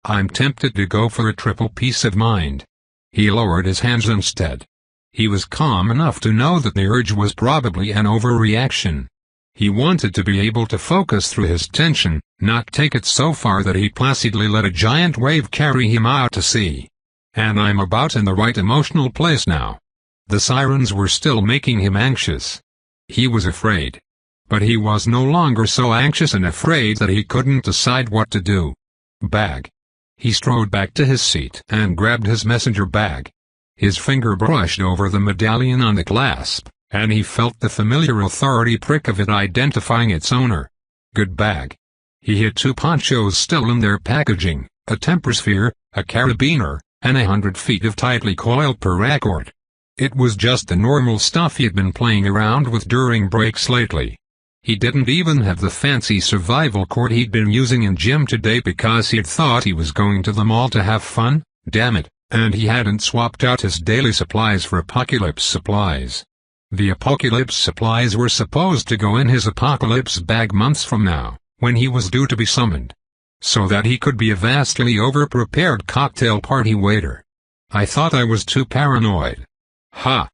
I'm tempted to go for a triple peace of mind. He lowered his hands instead. He was calm enough to know that the urge was probably an overreaction. He wanted to be able to focus through his tension, not take it so far that he placidly let a giant wave carry him out to sea. And I'm about in the right emotional place now. The sirens were still making him anxious. He was afraid. But he was no longer so anxious and afraid that he couldn't decide what to do. Bag. He strode back to his seat and grabbed his messenger bag. His finger brushed over the medallion on the clasp, and he felt the familiar authority prick of it identifying its owner. Good bag. He had 2 ponchos still in their packaging, a temper sphere, a carabiner, and 100 feet of tightly coiled paracord. It was just the normal stuff he had been playing around with during breaks lately. He didn't even have the fancy survival cord he'd been using in gym today because he had thought he was going to the mall to have fun, damn it, and he hadn't swapped out his daily supplies for apocalypse supplies. The apocalypse supplies were supposed to go in his apocalypse bag months from now, when he was due to be summoned. So that he could be a vastly over-prepared cocktail party waiter. I thought I was too paranoid. Ha!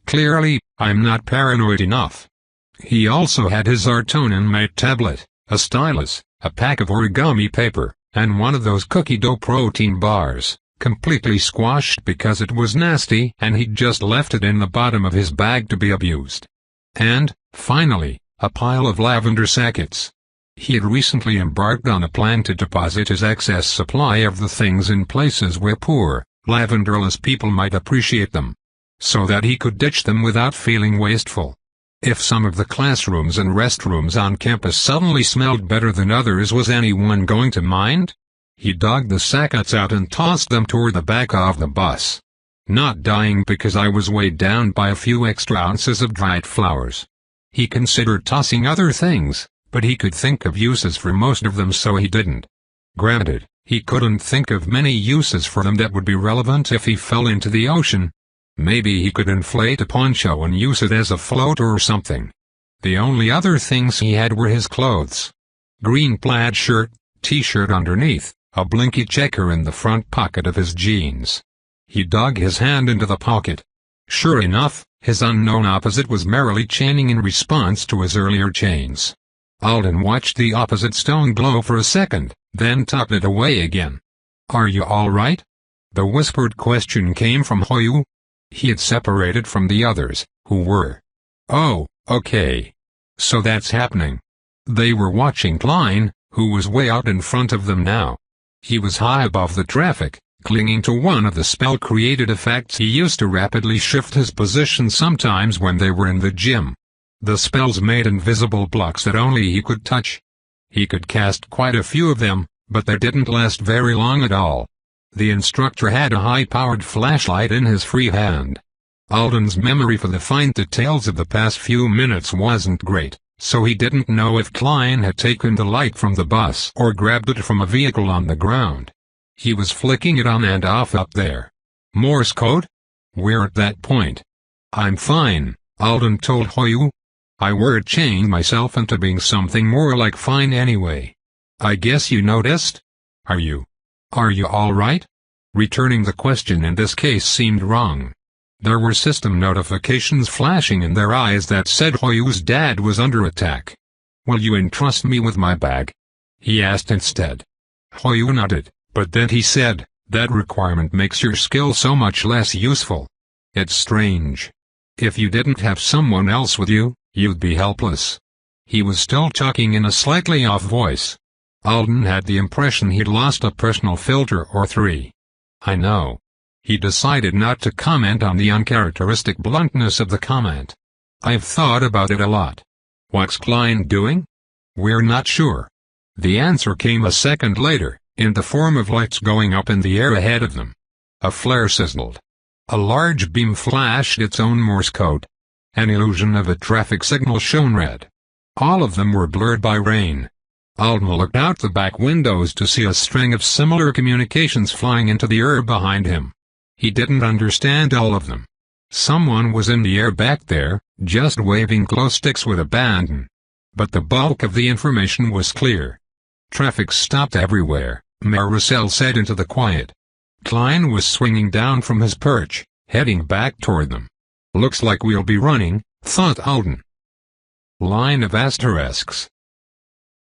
Clearly, I'm not paranoid enough. He also had his Artonin-mate tablet, a stylus, a pack of origami paper, and one of those cookie dough protein bars, completely squashed because it was nasty and he'd just left it in the bottom of his bag to be abused. And, finally, a pile of lavender sackets. He had recently embarked on a plan to deposit his excess supply of the things in places where poor, lavenderless people might appreciate them, so that he could ditch them without feeling wasteful. If some of the classrooms and restrooms on campus suddenly smelled better than others, was anyone going to mind? He dug the sackets out and tossed them toward the back of the bus. Not dying because I was weighed down by a few extra ounces of dried flowers. He considered tossing other things, but he could think of uses for most of them, so he didn't. Granted, he couldn't think of many uses for them that would be relevant if he fell into the ocean. Maybe he could inflate a poncho and use it as a floater or something. The only other things he had were his clothes. Green plaid shirt, t-shirt underneath, a blinky checker in the front pocket of his jeans. He dug his hand into the pocket. Sure enough, his unknown opposite was merrily chaining in response to his earlier chains. Alden watched the opposite stone glow for a second, then tucked it away again. "Are you all right?" The whispered question came from Hoyu. He had separated from the others, who were. Oh, okay. So that's happening. They were watching Klein, who was way out in front of them now. He was high above the traffic, clinging to one of the spell-created effects he used to rapidly shift his position sometimes when they were in the gym. The spells made invisible blocks that only he could touch. He could cast quite a few of them, but they didn't last very long at all. The instructor had a high-powered flashlight in his free hand. Alden's memory for the fine details of the past few minutes wasn't great, so he didn't know if Klein had taken the light from the bus or grabbed it from a vehicle on the ground. He was flicking it on and off up there. Morse code? We're at that point. "I'm fine," Alden told Hoyu. "I word chained myself into being something more like fine anyway. I guess you noticed? Are you all right?" Returning the question in this case seemed wrong. There were system notifications flashing in their eyes that said Hoyu's dad was under attack. "Will you entrust me with my bag?" he asked instead. Hoyu nodded, but then he said, "That requirement makes your skill so much less useful. It's strange. If you didn't have someone else with you, you'd be helpless." He was still talking in a slightly off voice. Alden had the impression he'd lost a personal filter or three. "I know." He decided not to comment on the uncharacteristic bluntness of the comment. "I've thought about it a lot." "What's Klein doing?" "We're not sure." The answer came a second later, in the form of lights going up in the air ahead of them. A flare sizzled. A large beam flashed its own Morse code. An illusion of a traffic signal shone red. All of them were blurred by rain. Alden looked out the back windows to see a string of similar communications flying into the air behind him. He didn't understand all of them. Someone was in the air back there, just waving glow sticks with abandon. But the bulk of the information was clear. Traffic stopped everywhere, Mayor Russell said into the quiet. Klein was swinging down from his perch, heading back toward them. Looks like we'll be running, thought Alden. Line of asterisks.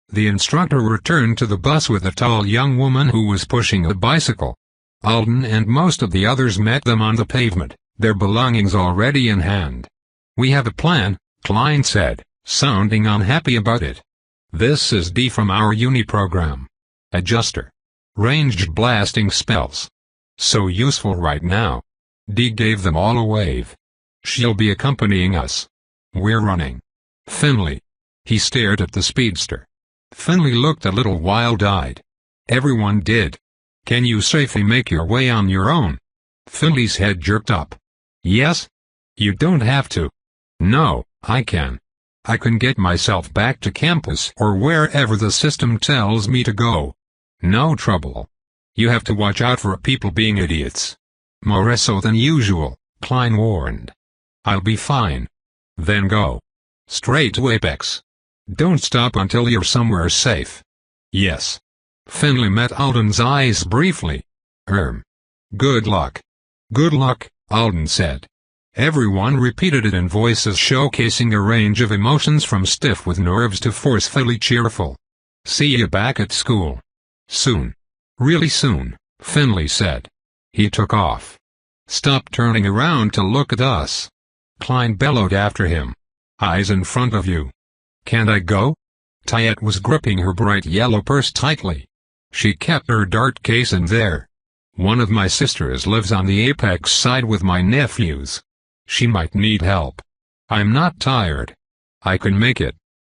The instructor returned to the bus with a tall young woman who was pushing a bicycle. Alden and most of the others met them on the pavement, their belongings already in hand. We have a plan, Klein said, sounding unhappy about it. This is D from our uni program. Adjuster. Ranged blasting spells. So useful right now. D gave them all a wave. She'll be accompanying us. We're running. Finley. He stared at the speedster. Finley looked a little wild-eyed. Everyone did. Can you safely make your way on your own? Finley's head jerked up. Yes? You don't have to. No, I can. I can get myself back to campus or wherever the system tells me to go. No trouble. You have to watch out for people being idiots. More so than usual, Klein warned. I'll be fine. Then go. Straight to Apex. Don't stop until you're somewhere safe. Yes. Finley met Alden's eyes briefly. Good luck. Good luck, Alden said. Everyone repeated it in voices showcasing a range of emotions from stiff with nerves to forcefully cheerful. See you back at school. Soon. Really soon, Finley said. He took off. Stop turning around to look at us. Klein bellowed after him. Eyes in front of you. Can't I go? Tayet was gripping her bright yellow purse tightly. She kept her dart case in there. One of my sisters lives on the Apex side with my nephews. She might need help. I'm not tired. I can make it.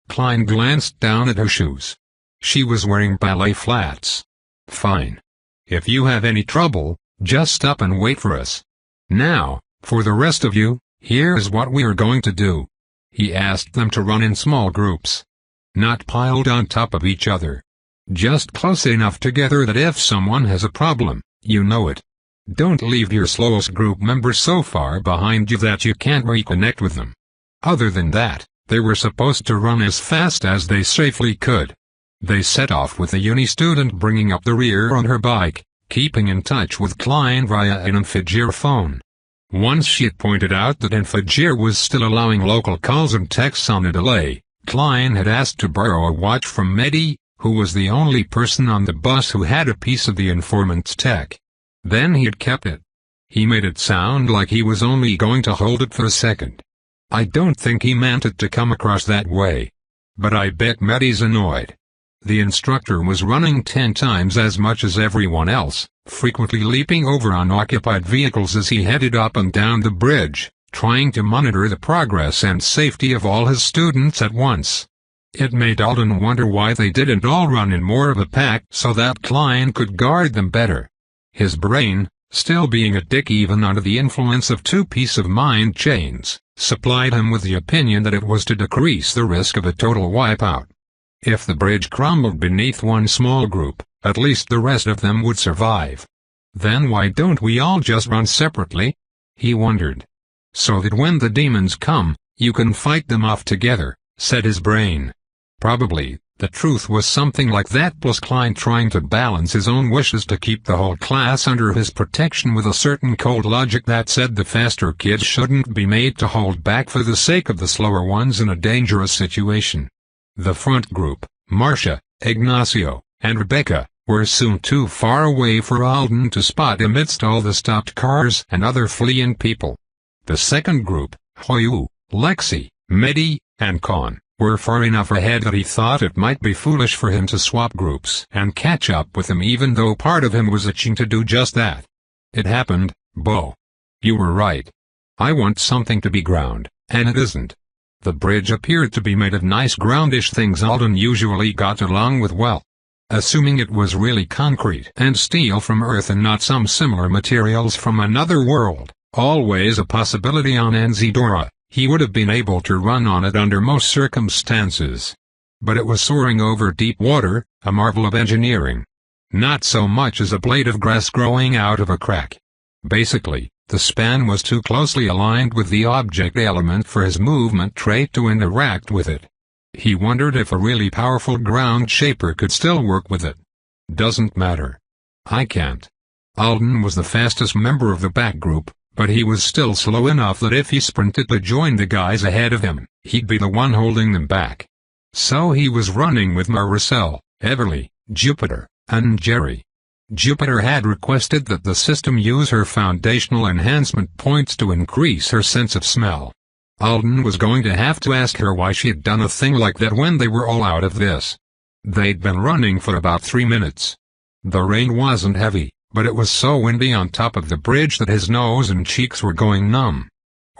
Klein glanced down at her shoes. She was wearing ballet flats. Fine. If you have any trouble, just stop and wait for us. Now, for the rest of you, here's what we are going to do. He asked them to run in small groups. Not piled on top of each other. Just close enough together that if someone has a problem, you know it. Don't leave your slowest group member so far behind you that you can't reconnect with them. Other than that, they were supposed to run as fast as they safely could. They set off with the uni student bringing up the rear on her bike, keeping in touch with Klein via an Infigir phone. Once she had pointed out that Infigir was still allowing local calls and texts on a delay, Klein had asked to borrow a watch from Mehdi, who was the only person on the bus who had a piece of the informant's tech. Then he had kept it. He made it sound like he was only going to hold it for a second. I don't think he meant it to come across that way. But I bet Mehdi's annoyed. The instructor was running 10 times as much as everyone else, frequently leaping over unoccupied vehicles as he headed up and down the bridge, trying to monitor the progress and safety of all his students at once. It made Alden wonder why they didn't all run in more of a pack so that Klein could guard them better. His brain, still being a dick even under the influence of 2 peace-of-mind chains, supplied him with the opinion that it was to decrease the risk of a total wipeout. If the bridge crumbled beneath one small group, at least the rest of them would survive. Then why don't we all just run separately? He wondered. So that when the demons come, you can fight them off together, said his brain. Probably, the truth was something like that, plus Klein trying to balance his own wishes to keep the whole class under his protection with a certain cold logic that said the faster kids shouldn't be made to hold back for the sake of the slower ones in a dangerous situation. The front group, Marcia, Ignacio, and Rebecca, were soon too far away for Alden to spot amidst all the stopped cars and other fleeing people. The second group, Hoyu, Lexi, Mehdi, and Khan, were far enough ahead that he thought it might be foolish for him to swap groups and catch up with them, even though part of him was itching to do just that. It happened, Bo. You were right. I want something to be ground, and it isn't. The bridge appeared to be made of nice groundish things Alden usually got along with well. Assuming it was really concrete and steel from Earth and not some similar materials from another world, always a possibility on Anzidora, He would have been able to run on it under most circumstances. But it was soaring over deep water, a marvel of engineering. Not so much as a blade of grass growing out of a crack. Basically, the span was too closely aligned with the object element for his movement trait to interact with it. He wondered if a really powerful ground shaper could still work with it. Doesn't matter. I can't. Alden was the fastest member of the back group, but he was still slow enough that if he sprinted to join the guys ahead of him, he'd be the one holding them back. So he was running with Maricel, Everly, Jupiter, and Jerry. Jupiter had requested that the system use her foundational enhancement points to increase her sense of smell. Alden was going to have to ask her why she had done a thing like that when they were all out of this. They'd been running for about 3 minutes. The rain wasn't heavy, but it was so windy on top of the bridge that his nose and cheeks were going numb.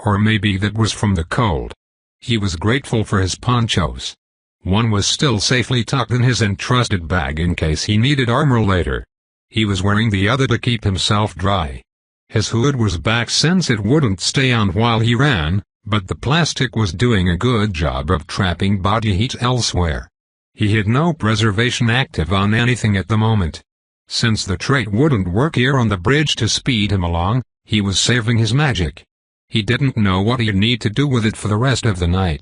Or maybe that was from the cold. He was grateful for his ponchos. One was still safely tucked in his entrusted bag in case he needed armor later. He was wearing the other to keep himself dry. His hood was back since it wouldn't stay on while he ran, but the plastic was doing a good job of trapping body heat elsewhere. He had no preservation active on anything at the moment. Since the trait wouldn't work here on the bridge to speed him along, he was saving his magic. He didn't know what he'd need to do with it for the rest of the night.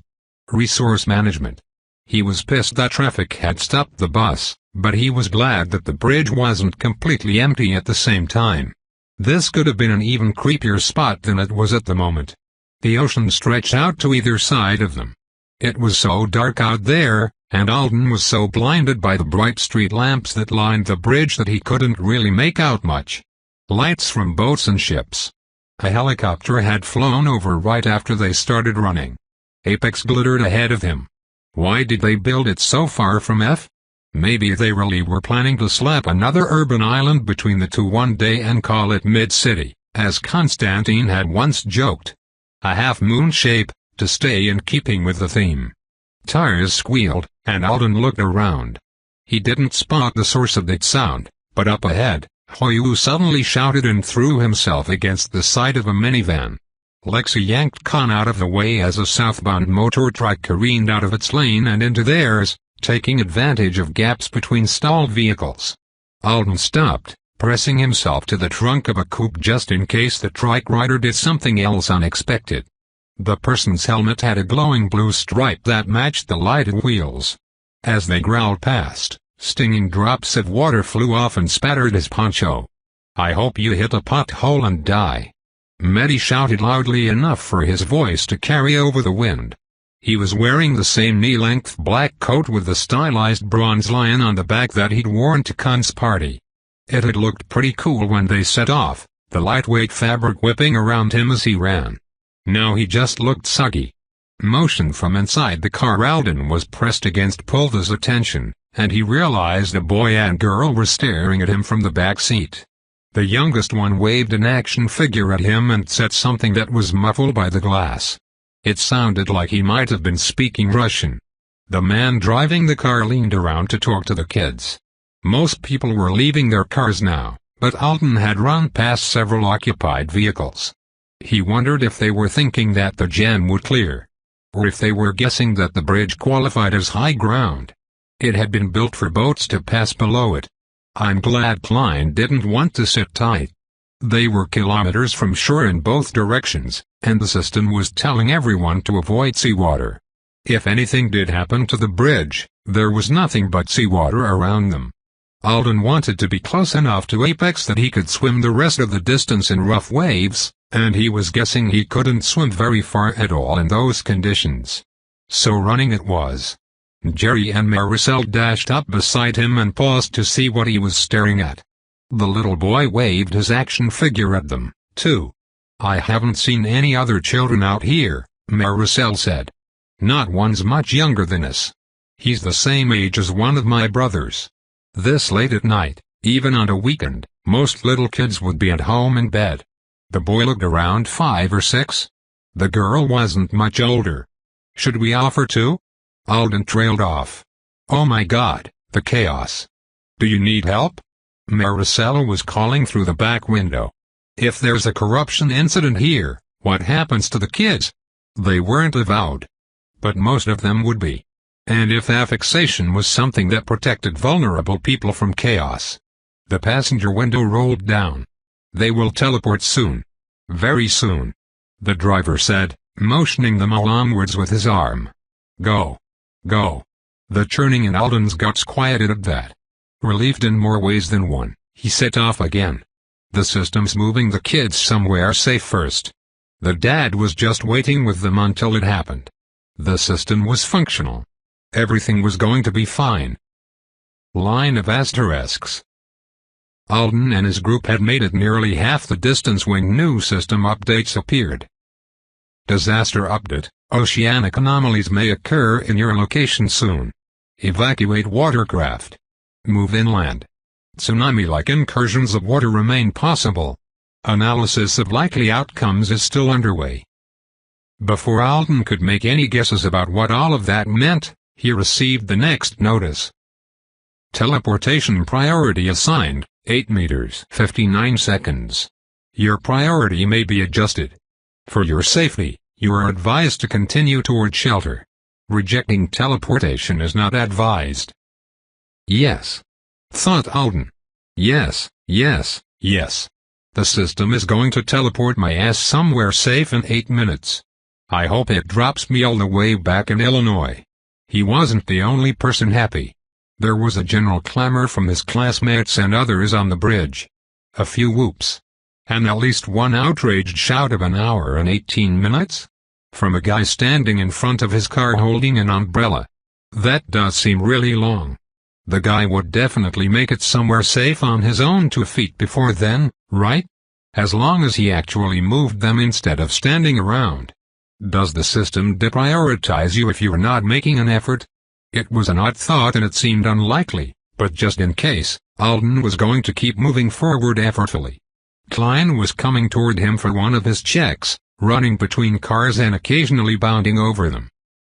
Resource management. He was pissed that traffic had stopped the bus, but he was glad that the bridge wasn't completely empty at the same time. This could have been an even creepier spot than it was at the moment. The ocean stretched out to either side of them. It was so dark out there, and Alden was so blinded by the bright street lamps that lined the bridge that he couldn't really make out much. Lights from boats and ships. A helicopter had flown over right after they started running. Apex glittered ahead of him. Why did they build it so far from F? Maybe they really were planning to slap another urban island between the two one day and call it Mid-City, as Constantine had once joked. A half-moon shape, to stay in keeping with the theme. Tires squealed, and Alden looked around. He didn't spot the source of that sound, but up ahead, Hoyu suddenly shouted and threw himself against the side of a minivan. Lexi yanked Khan out of the way as a southbound motor truck careened out of its lane and into theirs, taking advantage of gaps between stalled vehicles. Alden stopped, pressing himself to the trunk of a coupe just in case the trike rider did something else unexpected. The person's helmet had a glowing blue stripe that matched the lighted wheels. As they growled past, stinging drops of water flew off and spattered his poncho. "I hope you hit a pothole and die." Mehdi shouted loudly enough for his voice to carry over the wind. He was wearing the same knee-length black coat with the stylized bronze lion on the back that he'd worn to Khan's party. It had looked pretty cool when they set off, the lightweight fabric whipping around him as he ran. Now he just looked soggy. Motion from inside the car. Alden was pressed against Pulda's attention, and he realized a boy and girl were staring at him from the back seat. The youngest one waved an action figure at him and said something that was muffled by the glass. It sounded like he might have been speaking Russian. The man driving the car leaned around to talk to the kids. Most people were leaving their cars now, but Alden had run past several occupied vehicles. He wondered if they were thinking that the jam would clear, or if they were guessing that the bridge qualified as high ground. It had been built for boats to pass below it. I'm glad Klein didn't want to sit tight. They were kilometers from shore in both directions, and the system was telling everyone to avoid seawater. If anything did happen to the bridge, there was nothing but seawater around them. Alden wanted to be close enough to Apex that he could swim the rest of the distance in rough waves, and he was guessing he couldn't swim very far at all in those conditions. So running it was. Jerry and Maricel dashed up beside him and paused to see what he was staring at. The little boy waved his action figure at them, too. "I haven't seen any other children out here," Maricel said. "Not one's much younger than us. He's the same age as one of my brothers." This late at night, even on a weekend, most little kids would be at home in bed. The boy looked around 5 or 6. The girl wasn't much older. "Should we offer to?" Alden trailed off. "Oh my God, the chaos. Do you need help?" Maricel was calling through the back window. "If there's a corruption incident here, what happens to the kids?" They weren't avowed, but most of them would be. And if affixation was something that protected vulnerable people from chaos. The passenger window rolled down. They will teleport soon. Very soon. The driver said, motioning them all onwards with his arm. Go. Go. The churning in Alden's guts quieted at that. Relieved in more ways than one, he set off again. The system's moving the kids somewhere safe first. The dad was just waiting with them until it happened. The system was functional. Everything was going to be fine. Line of asterisks. Alden and his group had made it nearly half the distance when new system updates appeared. Disaster update: oceanic anomalies may occur in your location soon. Evacuate watercraft. Move inland. Tsunami-like incursions of water remain possible. Analysis of likely outcomes is still underway. Before Alden could make any guesses about what all of that meant, he received the next notice. Teleportation priority assigned, 8 meters 59 seconds. Your priority may be adjusted. For your safety, you are advised to continue toward shelter. Rejecting teleportation is not advised. Yes. Thought Alden. Yes, yes, yes. The system is going to teleport my ass somewhere safe in 8 minutes. I hope it drops me all the way back in Illinois. He wasn't the only person happy. There was a general clamor from his classmates and others on the bridge. A few whoops. And at least one outraged shout of an hour and 18 minutes? From a guy standing in front of his car holding an umbrella. That does seem really long. The guy would definitely make it somewhere safe on his own 2 feet before then, right? As long as he actually moved them instead of standing around. Does the system deprioritize you if you're not making an effort? It was an odd thought and it seemed unlikely, but just in case, Alden was going to keep moving forward effortfully. Klein was coming toward him for one of his checks, running between cars and occasionally bounding over them.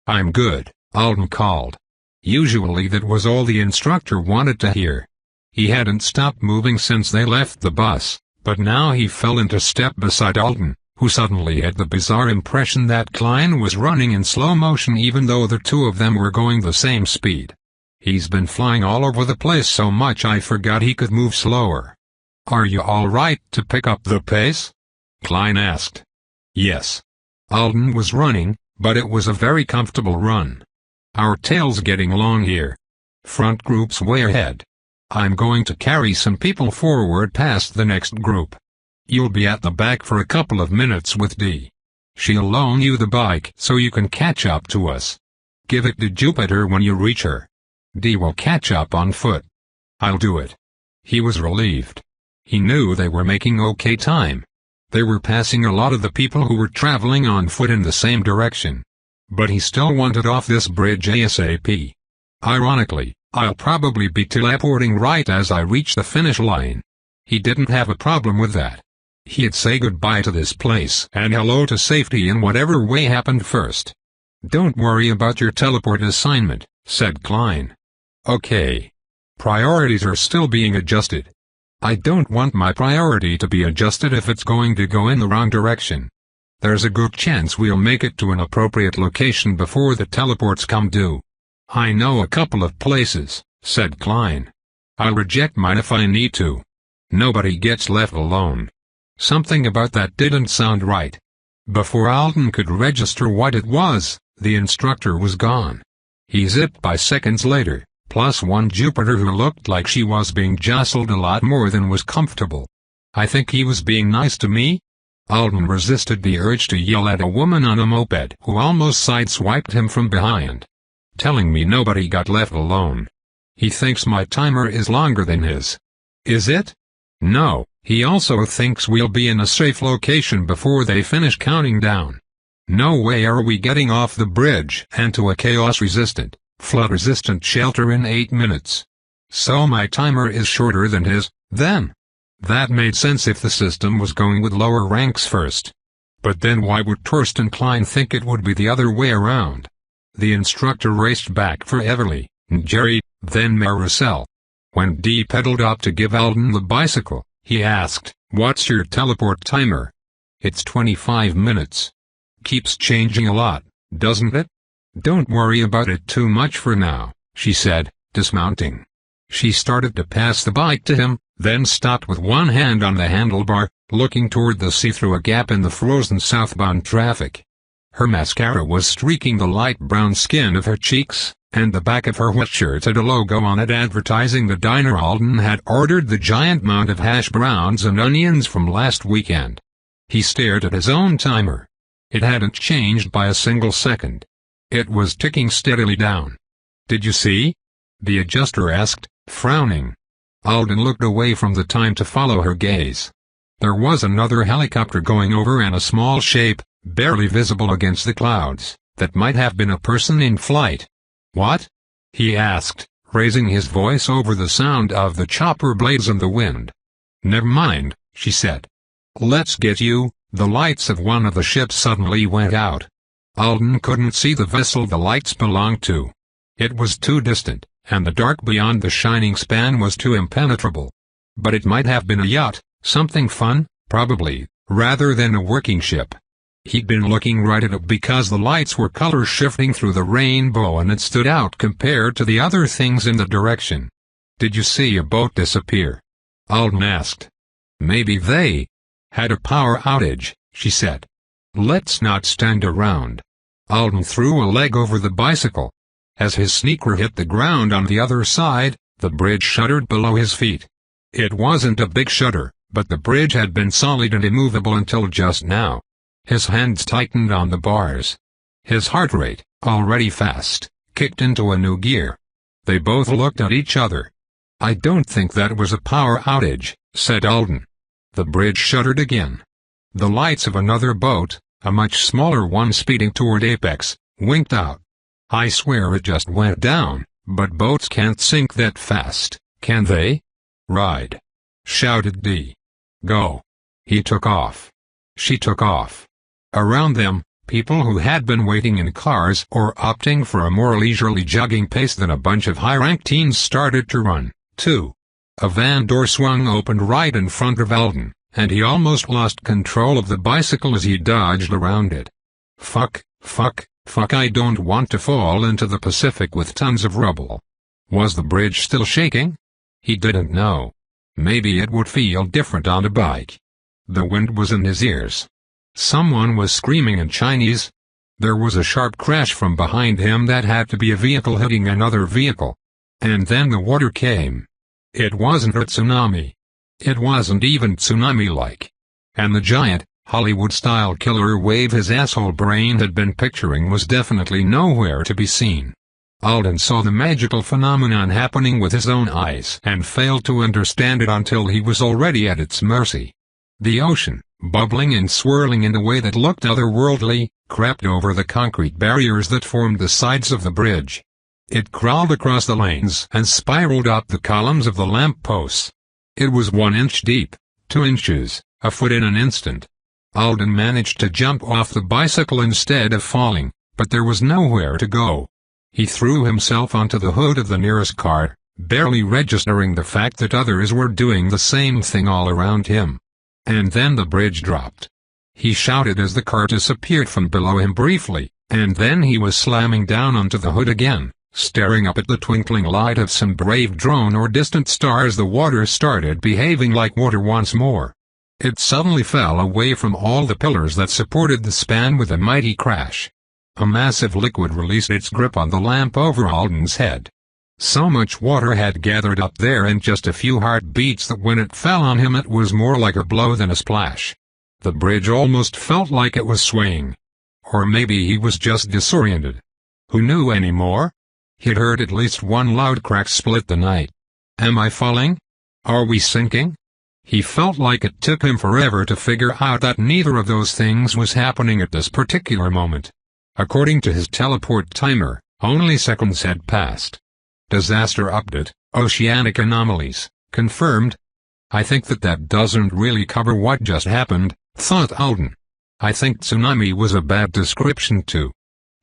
I'm good, Alden called. Usually that was all the instructor wanted to hear. He hadn't stopped moving since they left the bus, but now he fell into step beside Alden, who suddenly had the bizarre impression that Klein was running in slow motion even though the two of them were going the same speed. He's been flying all over the place so much I forgot he could move slower. Are you all right to pick up the pace? Klein asked. Yes. Alden was running, but it was a very comfortable run. Our tail's getting long here. Front group's way ahead. I'm going to carry some people forward past the next group. You'll be at the back for a couple of minutes with Dee. She'll loan you the bike so you can catch up to us. Give it to Jupiter when you reach her. Dee will catch up on foot. I'll do it. He was relieved. He knew they were making okay time. They were passing a lot of the people who were traveling on foot in the same direction. But he still wanted off this bridge ASAP. Ironically, I'll probably be teleporting right as I reach the finish line. He didn't have a problem with that. He'd say goodbye to this place and hello to safety in whatever way happened first. Don't worry about your teleport assignment, said Klein. Okay. Priorities are still being adjusted. I don't want my priority to be adjusted if it's going to go in the wrong direction. There's a good chance we'll make it to an appropriate location before the teleports come due. I know a couple of places, said Klein. I'll reject mine if I need to. Nobody gets left alone. Something about that didn't sound right. Before Alden could register what it was, the instructor was gone. He zipped by seconds later, plus one Jupiter who looked like she was being jostled a lot more than was comfortable. I think he was being nice to me? Alden resisted the urge to yell at a woman on a moped who almost sideswiped him from behind. Telling me nobody got left alone. He thinks my timer is longer than his. Is it? No, he also thinks we'll be in a safe location before they finish counting down. No way are we getting off the bridge and to a chaos-resistant, flood-resistant shelter in 8 minutes. So my timer is shorter than his, then. That made sense if the system was going with lower ranks first. But then why would Torsten Klein think it would be the other way around? The instructor raced back for Everly, Jerry, then Maricel. When Dee pedaled up to give Alden the bicycle, he asked, "What's your teleport timer?" "It's 25 minutes. Keeps changing a lot, doesn't it? Don't worry about it too much for now, she said, dismounting. She started to pass the bike to him, then stopped with one hand on the handlebar, looking toward the sea through a gap in the frozen southbound traffic. Her mascara was streaking the light brown skin of her cheeks, and the back of her wet shirt had a logo on it advertising the diner Alden had ordered the giant mound of hash browns and onions from last weekend. He stared at his own timer. It hadn't changed by a single second. It was ticking steadily down. "Did you see?" the adjuster asked, frowning. Alden looked away from the time to follow her gaze. There was another helicopter going over and a small shape, barely visible against the clouds, that might have been a person in flight. "What?" he asked, raising his voice over the sound of the chopper blades and the wind. "Never mind," she said. "Let's get you." The lights of one of the ships suddenly went out. Alden couldn't see the vessel the lights belonged to. It was too distant, and the dark beyond the shining span was too impenetrable. But it might have been a yacht, something fun, probably, rather than a working ship. He'd been looking right at it because the lights were color-shifting through the rainbow and it stood out compared to the other things in the direction. "Did you see a boat disappear?" Alden asked. "Maybe they had a power outage," she said. "Let's not stand around." Alden threw a leg over the bicycle. As his sneaker hit the ground on the other side, the bridge shuddered below his feet. It wasn't a big shudder, but the bridge had been solid and immovable until just now. His hands tightened on the bars. His heart rate, already fast, kicked into a new gear. They both looked at each other. "I don't think that was a power outage," said Alden. The bridge shuddered again. The lights of another boat, a much smaller one speeding toward Apex, winked out. "I swear it just went down, but boats can't sink that fast, can they?" "Ride!" shouted D. "Go!" He took off. She took off. Around them, people who had been waiting in cars or opting for a more leisurely jogging pace than a bunch of high-ranked teens started to run, too. A van door swung open right in front of Alden, and he almost lost control of the bicycle as he dodged around it. Fuck, I don't want to fall into the Pacific with tons of rubble. Was the bridge still shaking? He didn't know. Maybe it would feel different on a bike. The wind was in his ears. Someone was screaming in Chinese. There was a sharp crash from behind him that had to be a vehicle hitting another vehicle. And then the water came. It wasn't a tsunami. It wasn't even tsunami-like. And the giant, Hollywood-style killer wave his asshole brain had been picturing was definitely nowhere to be seen. Alden saw the magical phenomenon happening with his own eyes and failed to understand it until he was already at its mercy. The ocean, bubbling and swirling in a way that looked otherworldly, crept over the concrete barriers that formed the sides of the bridge. It crawled across the lanes and spiraled up the columns of the lamp posts. It was 1 inch deep, 2 inches, a foot in an instant. Alden managed to jump off the bicycle instead of falling, but there was nowhere to go. He threw himself onto the hood of the nearest car, barely registering the fact that others were doing the same thing all around him. And then the bridge dropped. He shouted as the car disappeared from below him briefly, and then he was slamming down onto the hood again, staring up at the twinkling light of some brave drone or distant star as the water started behaving like water once more. It suddenly fell away from all the pillars that supported the span with a mighty crash. A massive liquid released its grip on the lamp over Alden's head. So much water had gathered up there in just a few heartbeats that when it fell on him it was more like a blow than a splash. The bridge almost felt like it was swaying. Or maybe he was just disoriented. Who knew anymore? He'd heard at least one loud crack split the night. Am I falling? Are we sinking? He felt like it took him forever to figure out that neither of those things was happening at this particular moment. According to his teleport timer, only seconds had passed. Disaster update, oceanic anomalies, confirmed. I think that doesn't really cover what just happened, thought Alden. I think tsunami was a bad description too.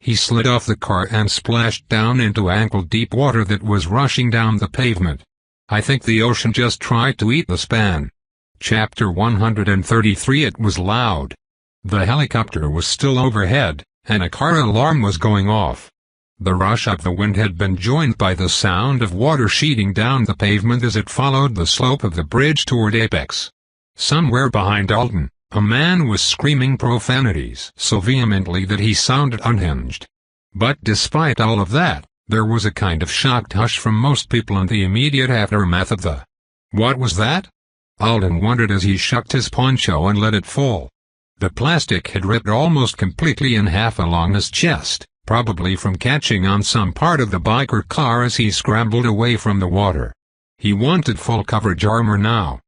He slid off the car and splashed down into ankle-deep water that was rushing down the pavement. I think the ocean just tried to eat the span. Chapter 133. It was loud. The helicopter was still overhead, and a car alarm was going off. The rush of the wind had been joined by the sound of water sheeting down the pavement as it followed the slope of the bridge toward apex. Somewhere behind Alden, a man was screaming profanities so vehemently that he sounded unhinged. But despite all of that, there was a kind of shocked hush from most people in the immediate aftermath of the... What was that? Alden wondered as he shucked his poncho and let it fall. The plastic had ripped almost completely in half along his chest, probably from catching on some part of the biker car as he scrambled away from the water. He wanted full coverage armor now.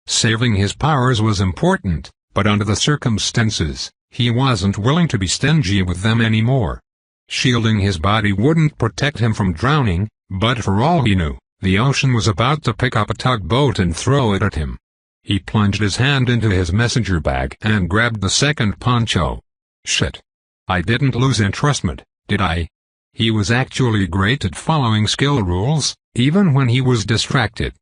Saving his powers was important, but under the circumstances, he wasn't willing to be stingy with them anymore. Shielding his body wouldn't protect him from drowning, but for all he knew, the ocean was about to pick up a tugboat and throw it at him. He plunged his hand into his messenger bag and grabbed the second poncho. Shit. I didn't lose entrustment, did I? He was actually great at following skill rules, even when he was distracted.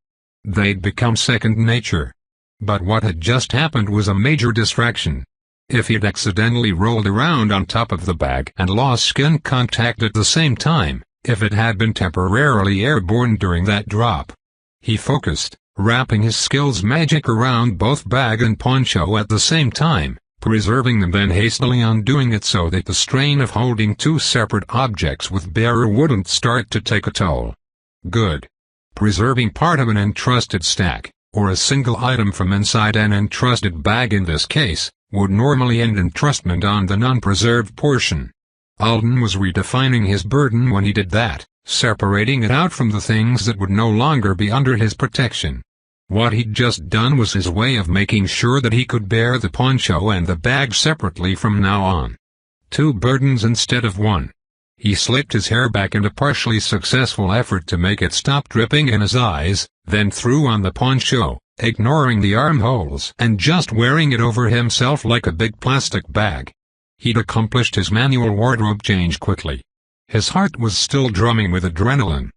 They'd become second nature. But what had just happened was a major distraction. If he'd accidentally rolled around on top of the bag and lost skin contact at the same time, if it had been temporarily airborne during that drop. He focused, wrapping his skills magic around both bag and poncho at the same time, preserving them, then hastily undoing it so that the strain of holding two separate objects with bearer wouldn't start to take a toll. Good. Preserving part of an entrusted stack, or a single item from inside an entrusted bag in this case, would normally end entrustment on the non-preserved portion. Alden was redefining his burden when he did that, separating it out from the things that would no longer be under his protection. What he'd just done was his way of making sure that he could bear the poncho and the bag separately from now on. Two burdens instead of one. He slicked his hair back in a partially successful effort to make it stop dripping in his eyes, then threw on the poncho, ignoring the armholes and just wearing it over himself like a big plastic bag. He'd accomplished his manual wardrobe change quickly. His heart was still drumming with adrenaline.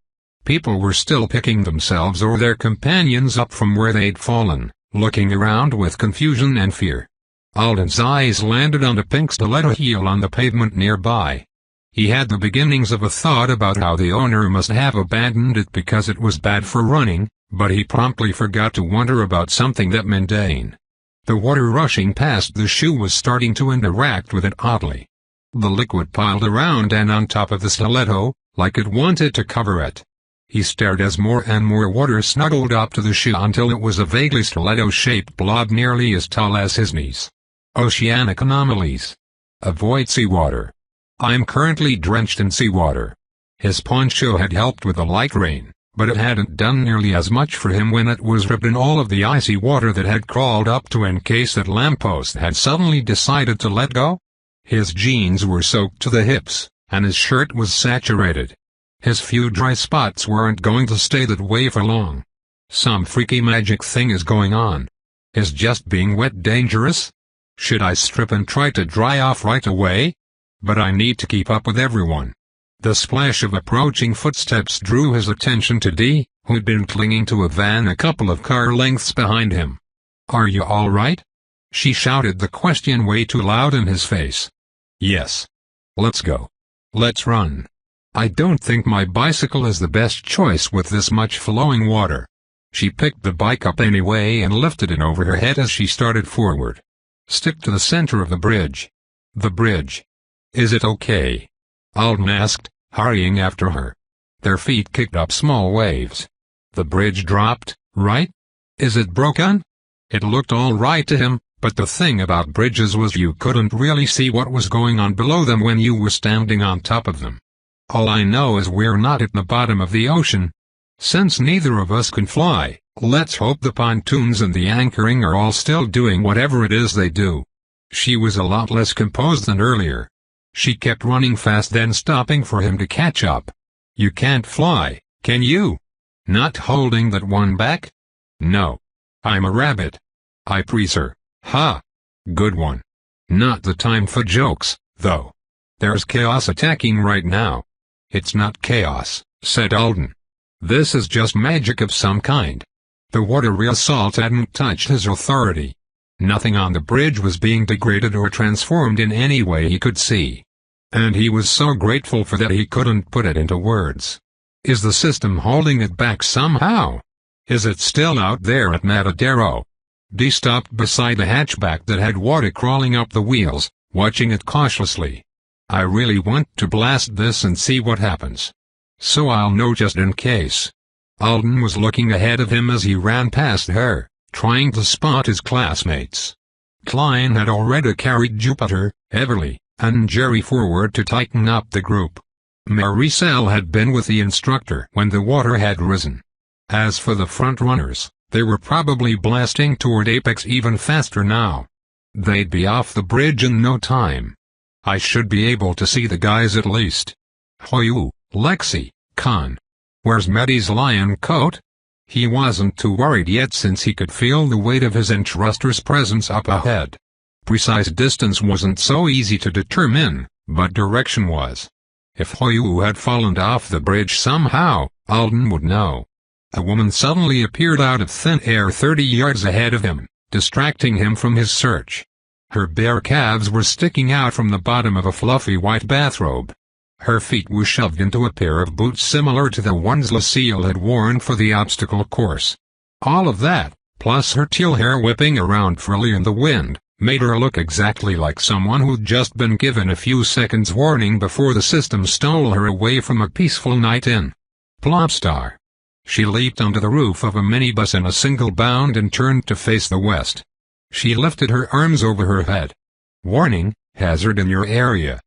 People were still picking themselves or their companions up from where they'd fallen, looking around with confusion and fear. Alden's eyes landed on a pink stiletto heel on the pavement nearby. He had the beginnings of a thought about how the owner must have abandoned it because it was bad for running, but he promptly forgot to wonder about something that mundane. The water rushing past the shoe was starting to interact with it oddly. The liquid piled around and on top of the stiletto, like it wanted to cover it. He stared as more and more water snuggled up to the shoe until it was a vaguely stiletto-shaped blob nearly as tall as his knees. Oceanic anomalies. Avoid seawater. I'm currently drenched in seawater. His poncho had helped with the light rain, but it hadn't done nearly as much for him when it was ripped in all of the icy water that had crawled up to in case that lamppost had suddenly decided to let go. His jeans were soaked to the hips, and his shirt was saturated. His few dry spots weren't going to stay that way for long. Some freaky magic thing is going on. Is just being wet dangerous? Should I strip and try to dry off right away? But I need to keep up with everyone. The splash of approaching footsteps drew his attention to Dee, who'd been clinging to a van a couple of car lengths behind him. Are you all right? She shouted the question way too loud in his face. Yes. Let's go. Let's run. I don't think my bicycle is the best choice with this much flowing water. She picked the bike up anyway and lifted it over her head as she started forward. Stick to the center of the bridge. The bridge. Is it okay? Alden asked, hurrying after her. Their feet kicked up small waves. The bridge dropped, right? Is it broken? It looked all right to him, but the thing about bridges was you couldn't really see what was going on below them when you were standing on top of them. All I know is we're not at the bottom of the ocean. Since neither of us can fly, let's hope the pontoons and the anchoring are all still doing whatever it is they do. She was a lot less composed than earlier. She kept running fast, then stopping for him to catch up. You can't fly, can you? Not holding that one back? No. I'm a rabbit. I please her. Ha! Good one. Not the time for jokes, though. There's chaos attacking right now. It's not chaos, said Alden. This is just magic of some kind. The water reassault hadn't touched his authority. Nothing on the bridge was being degraded or transformed in any way he could see. And he was so grateful for that he couldn't put it into words. Is the system holding it back somehow? Is it still out there at Matadero? Dee stopped beside the hatchback that had water crawling up the wheels, watching it cautiously. I really want to blast this and see what happens. So I'll know just in case. Alden was looking ahead of him as he ran past her, trying to spot his classmates. Klein had already carried Jupiter, Everly, and Jerry forward to tighten up the group. Maricel had been with the instructor when the water had risen. As for the front runners, they were probably blasting toward apex even faster now. They'd be off the bridge in no time. I should be able to see the guys at least. Hoyu, Lexi, Khan. Where's Meddy's lion coat? He wasn't too worried yet since he could feel the weight of his entrustor's presence up ahead. Precise distance wasn't so easy to determine, but direction was. If Hoyu had fallen off the bridge somehow, Alden would know. A woman suddenly appeared out of thin air 30 yards ahead of him, distracting him from his search. Her bare calves were sticking out from the bottom of a fluffy white bathrobe. Her feet were shoved into a pair of boots similar to the ones Lucille had worn for the obstacle course. All of that, plus her teal hair whipping around frilly in the wind, made her look exactly like someone who'd just been given a few seconds warning before the system stole her away from a peaceful night in Plopstar. She leaped onto the roof of a minibus in a single bound and turned to face the west. She lifted her arms over her head. Warning, hazard in your area.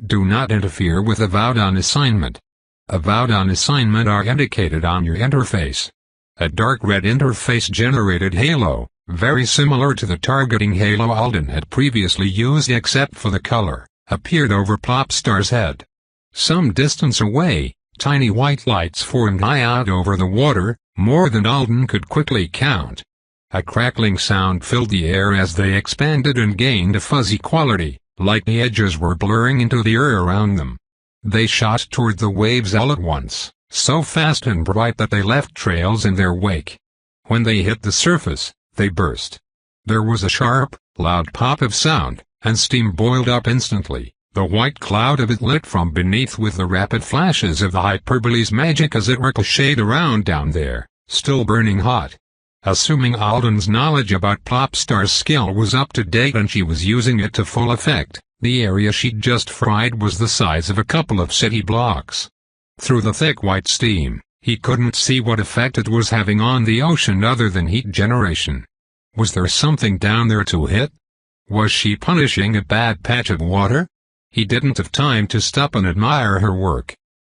Do not interfere with avowed on assignment. Avowed on assignment are indicated on your interface. A dark red interface-generated halo, very similar to the targeting halo Alden had previously used except for the color, appeared over Plopstar's head. Some distance away, tiny white lights formed high out over the water, more than Alden could quickly count. A crackling sound filled the air as they expanded and gained a fuzzy quality, like the edges were blurring into the air around them. They shot toward the waves all at once, so fast and bright that they left trails in their wake. When they hit the surface, they burst. There was a sharp, loud pop of sound, and steam boiled up instantly, the white cloud of it lit from beneath with the rapid flashes of the hyperbole's magic as it ricocheted around down there, still burning hot. Assuming Alden's knowledge about Plopstar's skill was up to date and she was using it to full effect, the area she'd just fried was the size of a couple of city blocks. Through the thick white steam, he couldn't see what effect it was having on the ocean other than heat generation. Was there something down there to hit? Was she punishing a bad patch of water? He didn't have time to stop and admire her work.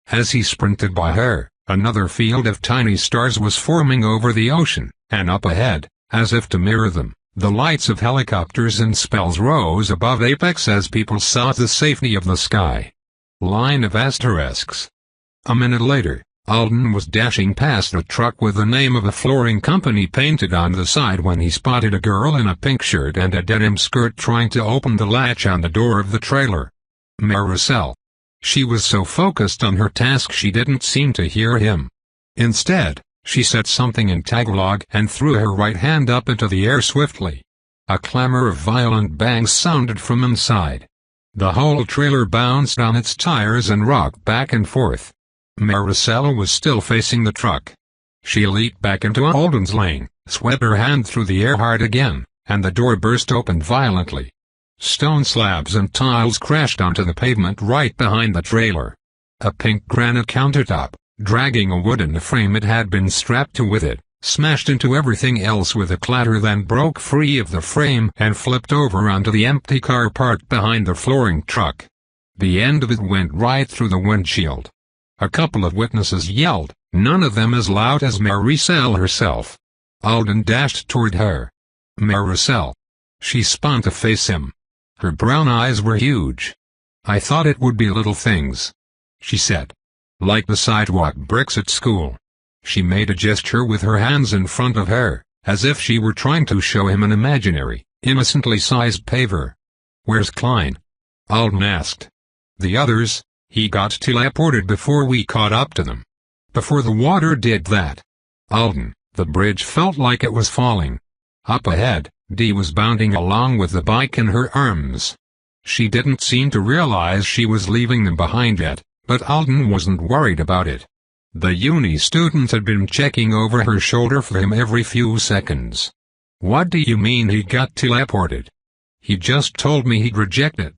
As he sprinted by her, another field of tiny stars was forming over the ocean, and up ahead, as if to mirror them, the lights of helicopters and spells rose above apex as people sought the safety of the sky. Line of asterisks. A minute later, Alden was dashing past a truck with the name of a flooring company painted on the side when he spotted a girl in a pink shirt and a denim skirt trying to open the latch on the door of the trailer. Maricel. She was so focused on her task she didn't seem to hear him. Instead, she said something in Tagalog and threw her right hand up into the air swiftly. A clamor of violent bangs sounded from inside. The whole trailer bounced on its tires and rocked back and forth. Maricel was still facing the truck. She leaped back into Alden's lane, swept her hand through the air hard again, and the door burst open violently. Stone slabs and tiles crashed onto the pavement right behind the trailer. A pink granite countertop, dragging a wooden frame it had been strapped to with it, smashed into everything else with a clatter, then broke free of the frame and flipped over onto the empty car parked behind the flooring truck. The end of it went right through the windshield. A couple of witnesses yelled, none of them as loud as Maricel herself. Alden dashed toward her. Maricel. She spun to face him. Her brown eyes were huge. I thought it would be little things, she said. Like the sidewalk bricks at school. She made a gesture with her hands in front of her, as if she were trying to show him an imaginary, innocently sized paver. Where's Klein? Alden asked. The others, he got teleported before we caught up to them. Before the water did that. Alden, the bridge felt like it was falling. Up ahead, Dee was bounding along with the bike in her arms. She didn't seem to realize she was leaving them behind yet, but Alden wasn't worried about it. The uni student had been checking over her shoulder for him every few seconds. "What do you mean he got teleported?" "He just told me he'd reject it."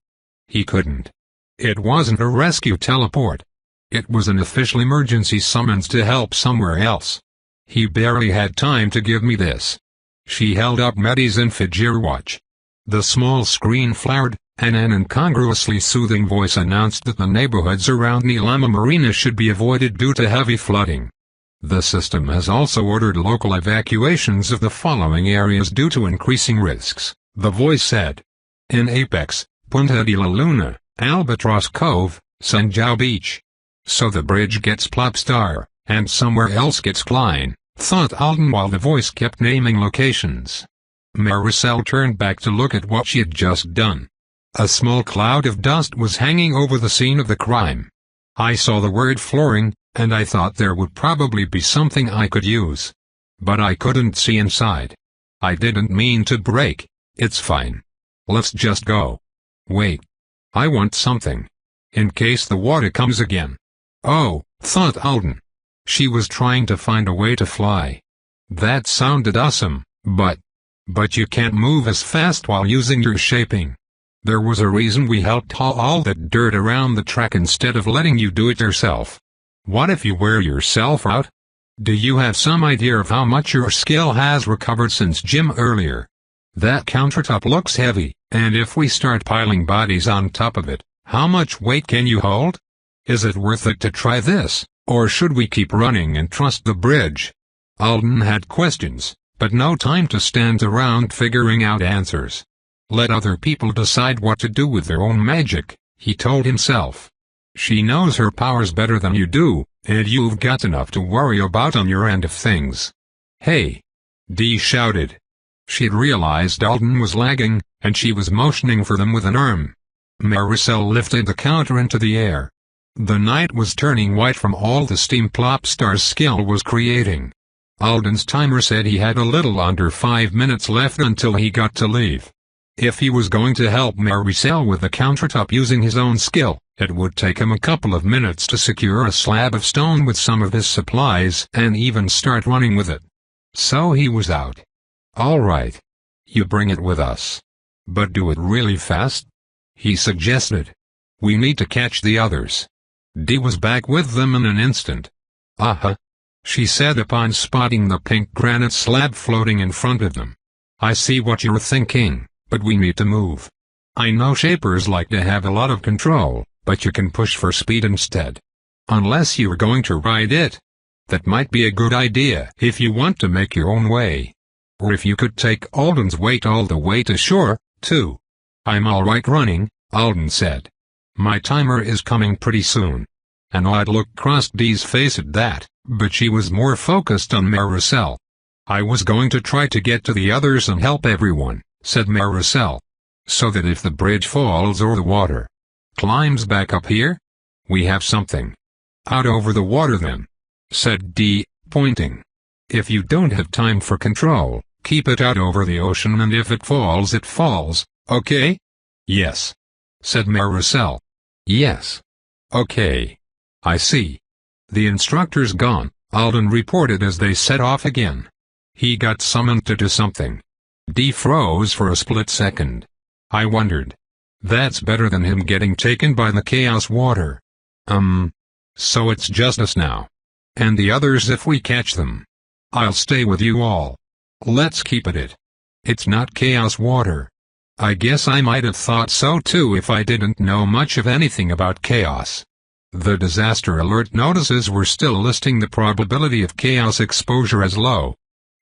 "He couldn't. It wasn't a rescue teleport. It was an official emergency summons to help somewhere else. He barely had time to give me this." She held up Meddy's Infigure watch. The small screen flared, and an incongruously soothing voice announced that the neighborhoods around Nilama Marina should be avoided due to heavy flooding. The system has also ordered local evacuations of the following areas due to increasing risks, the voice said. In Apex, Punta de la Luna, Albatross Cove, Sanjao Beach. So the bridge gets Plopstar, and somewhere else gets Klein, thought Alden while the voice kept naming locations. Maricel turned back to look at what she had just done. A small cloud of dust was hanging over the scene of the crime. I saw the word flooring, and I thought there would probably be something I could use. But I couldn't see inside. I didn't mean to break. It's fine. Let's just go. Wait. I want something. In case the water comes again. Oh, thought Alden. She was trying to find a way to fly. That sounded awesome, but you can't move as fast while using your shaping. There was a reason we helped haul all that dirt around the track instead of letting you do it yourself. What if you wear yourself out? Do you have some idea of how much your skill has recovered since gym earlier? That countertop looks heavy, and if we start piling bodies on top of it, how much weight can you hold? Is it worth it to try this, or should we keep running and trust the bridge? Alden had questions, but no time to stand around figuring out answers. Let other people decide what to do with their own magic, he told himself. She knows her powers better than you do, and you've got enough to worry about on your end of things. Hey! Dee shouted. She'd realized Alden was lagging, and she was motioning for them with an arm. Maricel lifted the counter into the air. The night was turning white from all the steam Plopstar's skill was creating. Alden's timer said he had a little under 5 minutes left until he got to leave. If he was going to help Maricel with the countertop using his own skill, it would take him a couple of minutes to secure a slab of stone with some of his supplies and even start running with it. So he was out. All right. You bring it with us. But do it really fast, he suggested. We need to catch the others. Dee was back with them in an instant. Uh-huh, she said upon spotting the pink granite slab floating in front of them. I see what you're thinking, but we need to move. I know shapers like to have a lot of control, but you can push for speed instead. Unless you're going to ride it. That might be a good idea if you want to make your own way. Or if you could take Alden's weight all the way to shore, too. I'm alright running, Alden said. My timer is coming pretty soon. An odd look crossed Dee's face at that, but she was more focused on Maricel. I was going to try to get to the others and help everyone, said Maricel. So that if the bridge falls or the water climbs back up here, we have something. Out over the water then, said Dee, pointing. If you don't have time for control, keep it out over the ocean, and if it falls, okay? Yes, said Maricel. Yes. Okay. I see. The instructor's gone, Alden reported as they set off again. He got summoned to do something. Dee froze for a split second. I wondered. That's better than him getting taken by the chaos water. So it's just us now. And the others if we catch them. I'll stay with you all. Let's keep at it. It's not chaos water. I guess I might have thought so too if I didn't know much of anything about chaos. The disaster alert notices were still listing the probability of chaos exposure as low.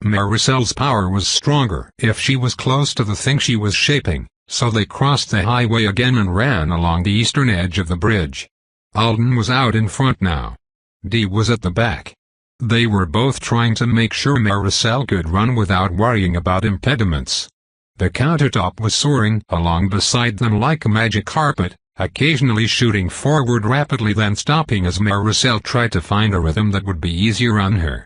Maricel's power was stronger if she was close to the thing she was shaping, so they crossed the highway again and ran along the eastern edge of the bridge. Alden was out in front now. Dee was at the back. They were both trying to make sure Maricel could run without worrying about impediments. The countertop was soaring along beside them like a magic carpet, occasionally shooting forward rapidly then stopping as Maricel tried to find a rhythm that would be easier on her.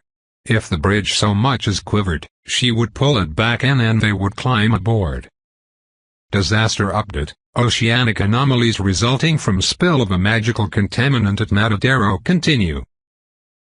If the bridge so much as quivered, she would pull it back in and they would climb aboard. Disaster update: oceanic anomalies resulting from spill of a magical contaminant at Matadero continue.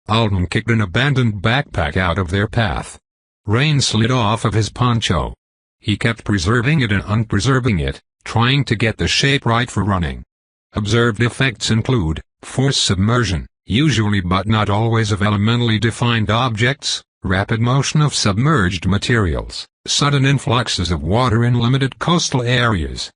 Alden kicked an abandoned backpack out of their path. Rain slid off of his poncho. He kept preserving it and unpreserving it, trying to get the shape right for running. Observed effects include force submersion, usually but not always, of elementally defined objects, rapid motion of submerged materials, sudden influxes of water in limited coastal areas.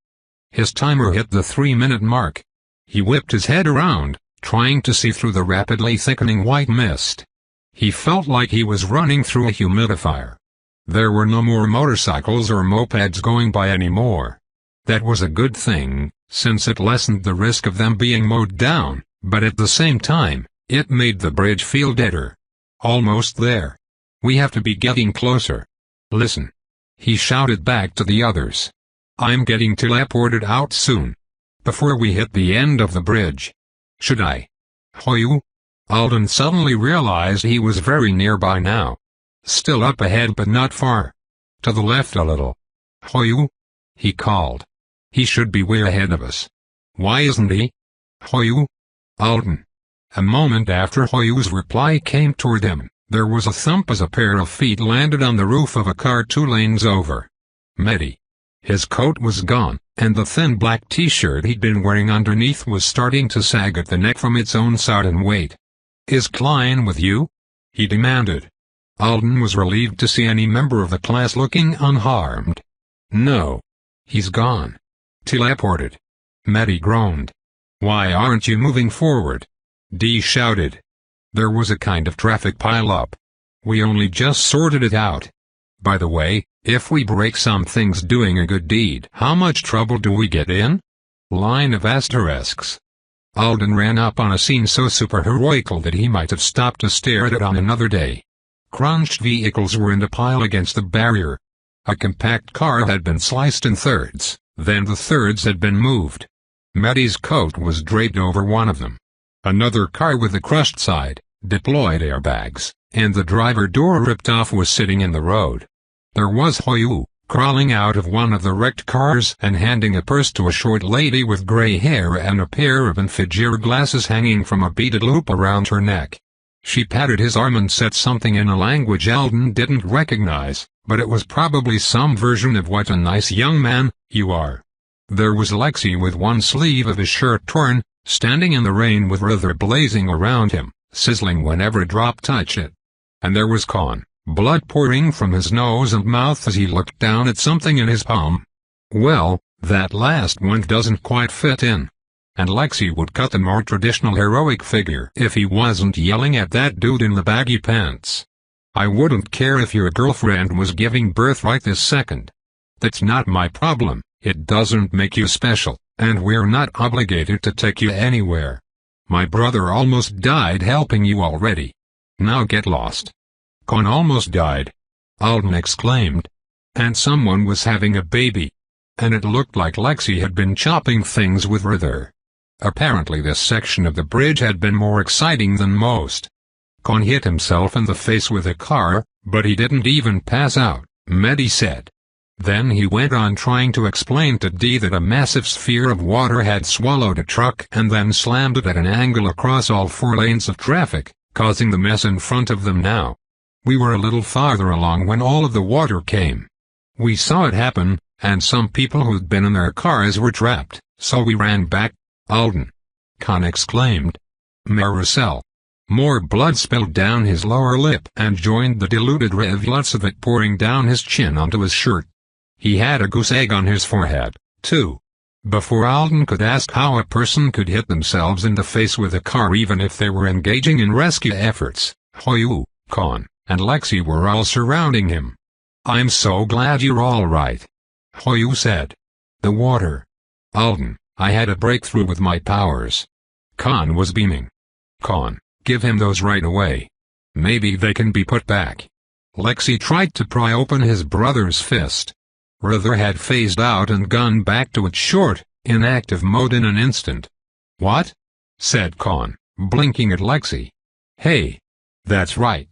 His timer hit the 3-minute mark. He whipped his head around, trying to see through the rapidly thickening white mist. He felt like he was running through a humidifier. There were no more motorcycles or mopeds going by anymore. That was a good thing, since it lessened the risk of them being mowed down, but at the same time, it made the bridge feel deader. Almost there. We have to be getting closer. Listen. He shouted back to the others. I'm getting teleported out soon. Before we hit the end of the bridge. Should I? Hoyu? Alden suddenly realized he was very nearby now. Still up ahead but not far. To the left a little. Hoyu? He called. He should be way ahead of us. Why isn't he? Hoyu? Alden. A moment after Hoyu's reply came toward him, there was a thump as a pair of feet landed on the roof of a car 2 lanes over. Mehdi. His coat was gone, and the thin black t-shirt he'd been wearing underneath was starting to sag at the neck from its own sodden weight. Is Klein with you? He demanded. Alden was relieved to see any member of the class looking unharmed. No. He's gone. Teleported. Mehdi groaned. Why aren't you moving forward? Dee shouted. There was a kind of traffic pile-up. We only just sorted it out. By the way, if we break some things doing a good deed, how much trouble do we get in? Line of asterisks. Alden ran up on a scene so superheroical that he might have stopped to stare at it on another day. Crunched vehicles were in a pile against the barrier. A compact car had been sliced in thirds, then the thirds had been moved. Mehdi's coat was draped over one of them. Another car with a crushed side, deployed airbags, and the driver door ripped off was sitting in the road. There was Hoyu, crawling out of one of the wrecked cars and handing a purse to a short lady with gray hair and a pair of infrared glasses hanging from a beaded loop around her neck. She patted his arm and said something in a language Alden didn't recognize, but it was probably some version of "what a nice young man you are." There was Lexi with one sleeve of his shirt torn, standing in the rain with Ruther blazing around him, sizzling whenever a drop touched it. And there was Con, blood pouring from his nose and mouth as he looked down at something in his palm. Well, that last one doesn't quite fit in. And Lexi would cut the more traditional heroic figure if he wasn't yelling at that dude in the baggy pants. I wouldn't care if your girlfriend was giving birth right this second. That's not my problem. It doesn't make you special, and we're not obligated to take you anywhere. My brother almost died helping you already. Now get lost. Con almost died. Alden exclaimed. And someone was having a baby. And it looked like Lexi had been chopping things with Ruther. Apparently this section of the bridge had been more exciting than most. Con hit himself in the face with a car, but he didn't even pass out, Mehdi said. Then he went on trying to explain to Dee that a massive sphere of water had swallowed a truck and then slammed it at an angle across all 4 lanes of traffic, causing the mess in front of them now. We were a little farther along when all of the water came. We saw it happen, and some people who'd been in their cars were trapped, so we ran back. Alden. Con exclaimed. Maricel. More blood spilled down his lower lip and joined the diluted rivulets of it pouring down his chin onto his shirt. He had a goose egg on his forehead, too. Before Alden could ask how a person could hit themselves in the face with a car even if they were engaging in rescue efforts, Hoyu, Con, and Lexi were all surrounding him. I'm so glad you're all right. Hoyu said. The water. Alden, I had a breakthrough with my powers. Con was beaming. Con, give him those right away. Maybe they can be put back. Lexi tried to pry open his brother's fist. Ruther had phased out and gone back to its short, inactive mode in an instant. What? Said Con, blinking at Lexi. Hey. That's right.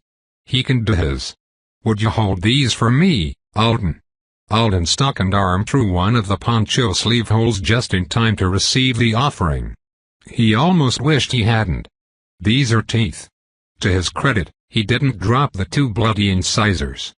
He can do his. Would you hold these for me, Alden? Alden stuck an arm through one of the poncho sleeve holes just in time to receive the offering. He almost wished he hadn't. These are teeth. To his credit, he didn't drop the 2 bloody incisors.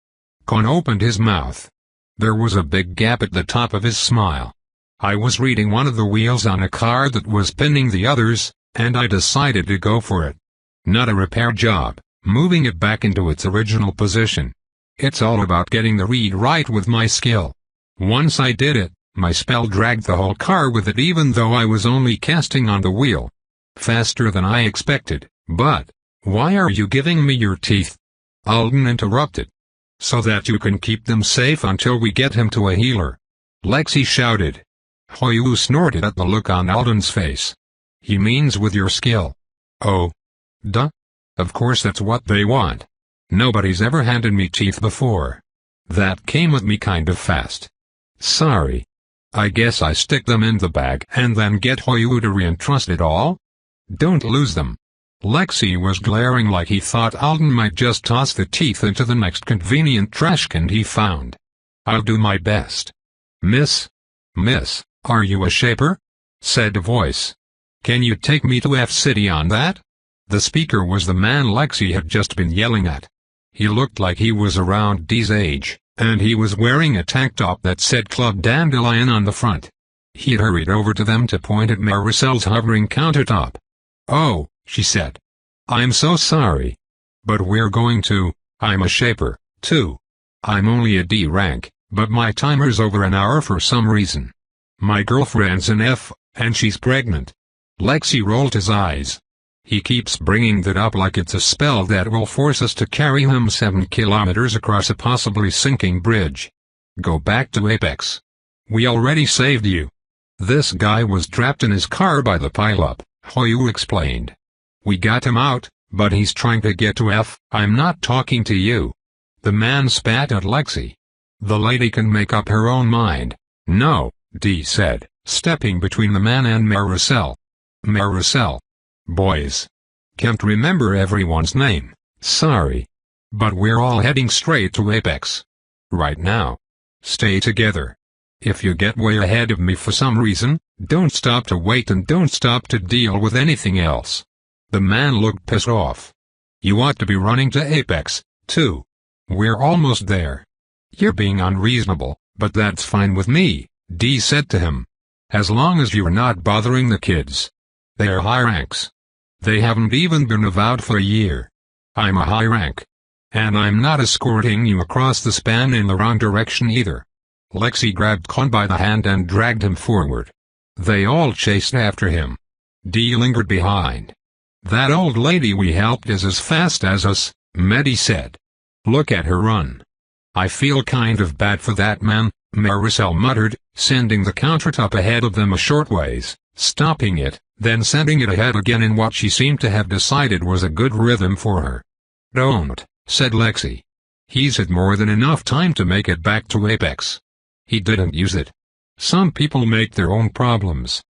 Con opened his mouth. There was a big gap at the top of his smile. I was reading one of the wheels on a car that was pinning the others, and I decided to go for it. Not a repair job, moving it back into its original position. It's all about getting the read right with my skill. Once I did it, my spell dragged the whole car with it even though I was only casting on the wheel. Faster than I expected, but, why are you giving me your teeth? Alden interrupted. So that you can keep them safe until we get him to a healer. Lexi shouted. Hoyu snorted at the look on Alden's face. He means with your skill. Oh. Duh. Of course that's what they want. Nobody's ever handed me teeth before. That came with me kind of fast. Sorry. I guess I stick them in the bag and then get Hoyu to reentrust it all? Don't lose them. Lexi was glaring like he thought Alden might just toss the teeth into the next convenient trash can he found. I'll do my best. Miss, are you a shaper? Said a voice. Can you take me to F-City on that? The speaker was the man Lexi had just been yelling at. He looked like he was around Dee's age, and he was wearing a tank top that said Club Dandelion on the front. He hurried over to them to point at Maricel's hovering countertop. Oh, she said. I'm so sorry. But we're going to. I'm a shaper, too. I'm only a D rank, but my timer's over an hour for some reason. My girlfriend's an F, and she's pregnant. Lexi rolled his eyes. He keeps bringing that up like it's a spell that will force us to carry him 7 kilometers across a possibly sinking bridge. Go back to Apex. We already saved you. This guy was trapped in his car by the pileup, Hoyu explained. We got him out, but he's trying to get to F. I'm not talking to you. The man spat at Lexi. The lady can make up her own mind. No, Dee said, stepping between the man and Maricel. Maricel. Boys. Can't remember everyone's name, sorry. But we're all heading straight to Apex. Right now. Stay together. If you get way ahead of me for some reason, don't stop to wait and don't stop to deal with anything else. The man looked pissed off. You ought to be running to Apex, too. We're almost there. You're being unreasonable, but that's fine with me, Dee said to him. As long as you're not bothering the kids. They're high ranks. They haven't even been avowed for a year. I'm a high rank. And I'm not escorting you across the span in the wrong direction either. Lexi grabbed Con by the hand and dragged him forward. They all chased after him. Dee lingered behind. That old lady we helped is as fast as us, Medi said. Look at her run. I feel kind of bad for that man, Maricel muttered, sending the countertop ahead of them a short ways, stopping it, then sending it ahead again in what she seemed to have decided was a good rhythm for her. Don't, said Lexi. He's had more than enough time to make it back to Apex. He didn't use it. Some people make their own problems.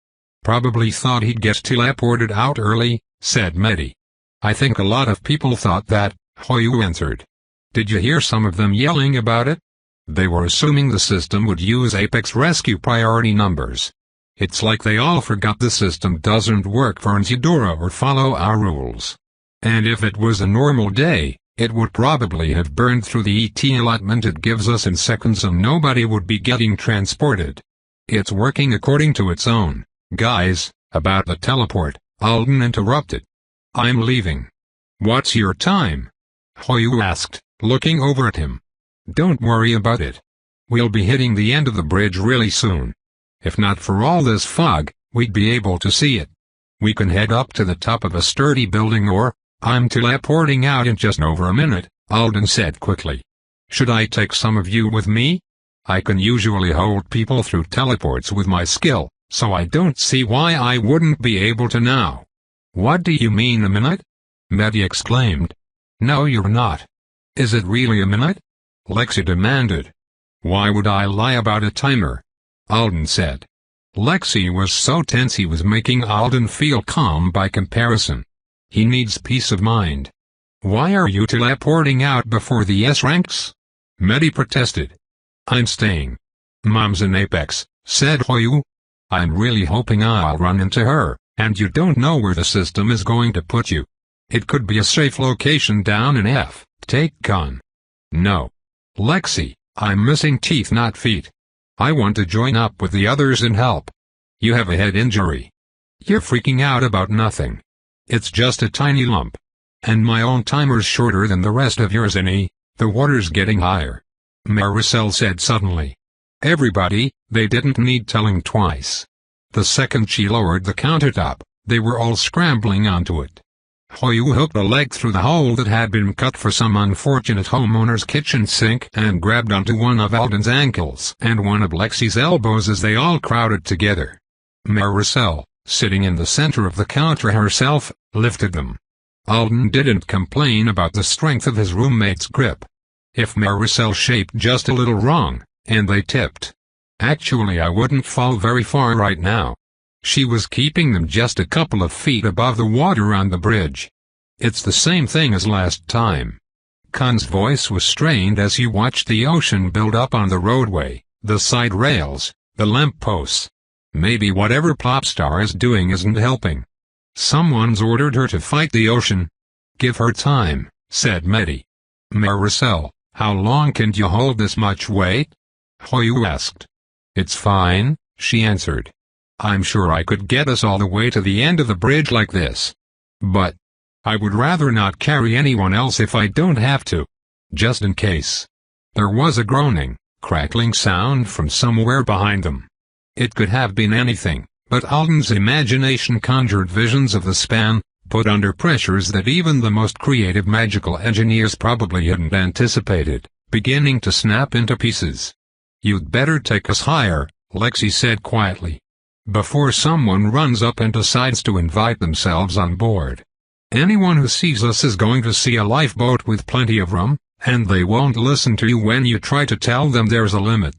Probably thought he'd get teleported out early, said Medi. I think a lot of people thought that, Hoyu answered. Did you hear some of them yelling about it? They were assuming the system would use Apex rescue priority numbers. It's like they all forgot the system doesn't work for Nzidora or follow our rules. And if it was a normal day, it would probably have burned through the ET allotment it gives us in seconds and nobody would be getting transported. It's working according to its own. Guys, about the teleport, Alden interrupted. I'm leaving. What's your time? Hoyu asked, looking over at him. Don't worry about it. We'll be hitting the end of the bridge really soon. If not for all this fog, we'd be able to see it. We can head up to the top of a sturdy building or, I'm teleporting out in just over a minute, Alden said quickly. Should I take some of you with me? I can usually hold people through teleports with my skill, so I don't see why I wouldn't be able to now. What do you mean a minute? Medi exclaimed. No, you're not. Is it really a minute? Lexi demanded. Why would I lie about a timer? Alden said. Lexi was so tense he was making Alden feel calm by comparison. He needs peace of mind. Why are you teleporting out before the S-ranks? Medi protested. I'm staying. Mom's in Apex, said Hoyu. I'm really hoping I'll run into her, and you don't know where the system is going to put you. It could be a safe location down in F. Take Con. No. Lexi, I'm missing teeth not feet. I want to join up with the others and help. You have a head injury. You're freaking out about nothing. It's just a tiny lump. And my own timer's shorter than the rest of yours, and the water's getting higher. Maricel said suddenly. Everybody, they didn't need telling twice. The second she lowered the countertop, they were all scrambling onto it. Hoyu hooked a leg through the hole that had been cut for some unfortunate homeowner's kitchen sink and grabbed onto one of Alden's ankles and one of Lexi's elbows as they all crowded together. Maricel, sitting in the center of the counter herself, lifted them. Alden didn't complain about the strength of his roommate's grip. If Maricel shaped just a little wrong, and they tipped. Actually, I wouldn't fall very far right now. She was keeping them just a couple of feet above the water on the bridge. It's the same thing as last time. Khan's voice was strained as he watched the ocean build up on the roadway, the side rails, the lampposts. Maybe whatever Popstar is doing isn't helping. Someone's ordered her to fight the ocean. Give her time, said Medi. Maricel, how long can you hold this much weight? Hoyu asked. It's fine, she answered. I'm sure I could get us all the way to the end of the bridge like this. But I would rather not carry anyone else if I don't have to. Just in case. There was a groaning, crackling sound from somewhere behind them. It could have been anything, but Alden's imagination conjured visions of the span, put under pressures that even the most creative magical engineers probably hadn't anticipated, beginning to snap into pieces. You'd better take us higher, Lexi said quietly. Before someone runs up and decides to invite themselves on board. Anyone who sees us is going to see a lifeboat with plenty of room, and they won't listen to you when you try to tell them there's a limit.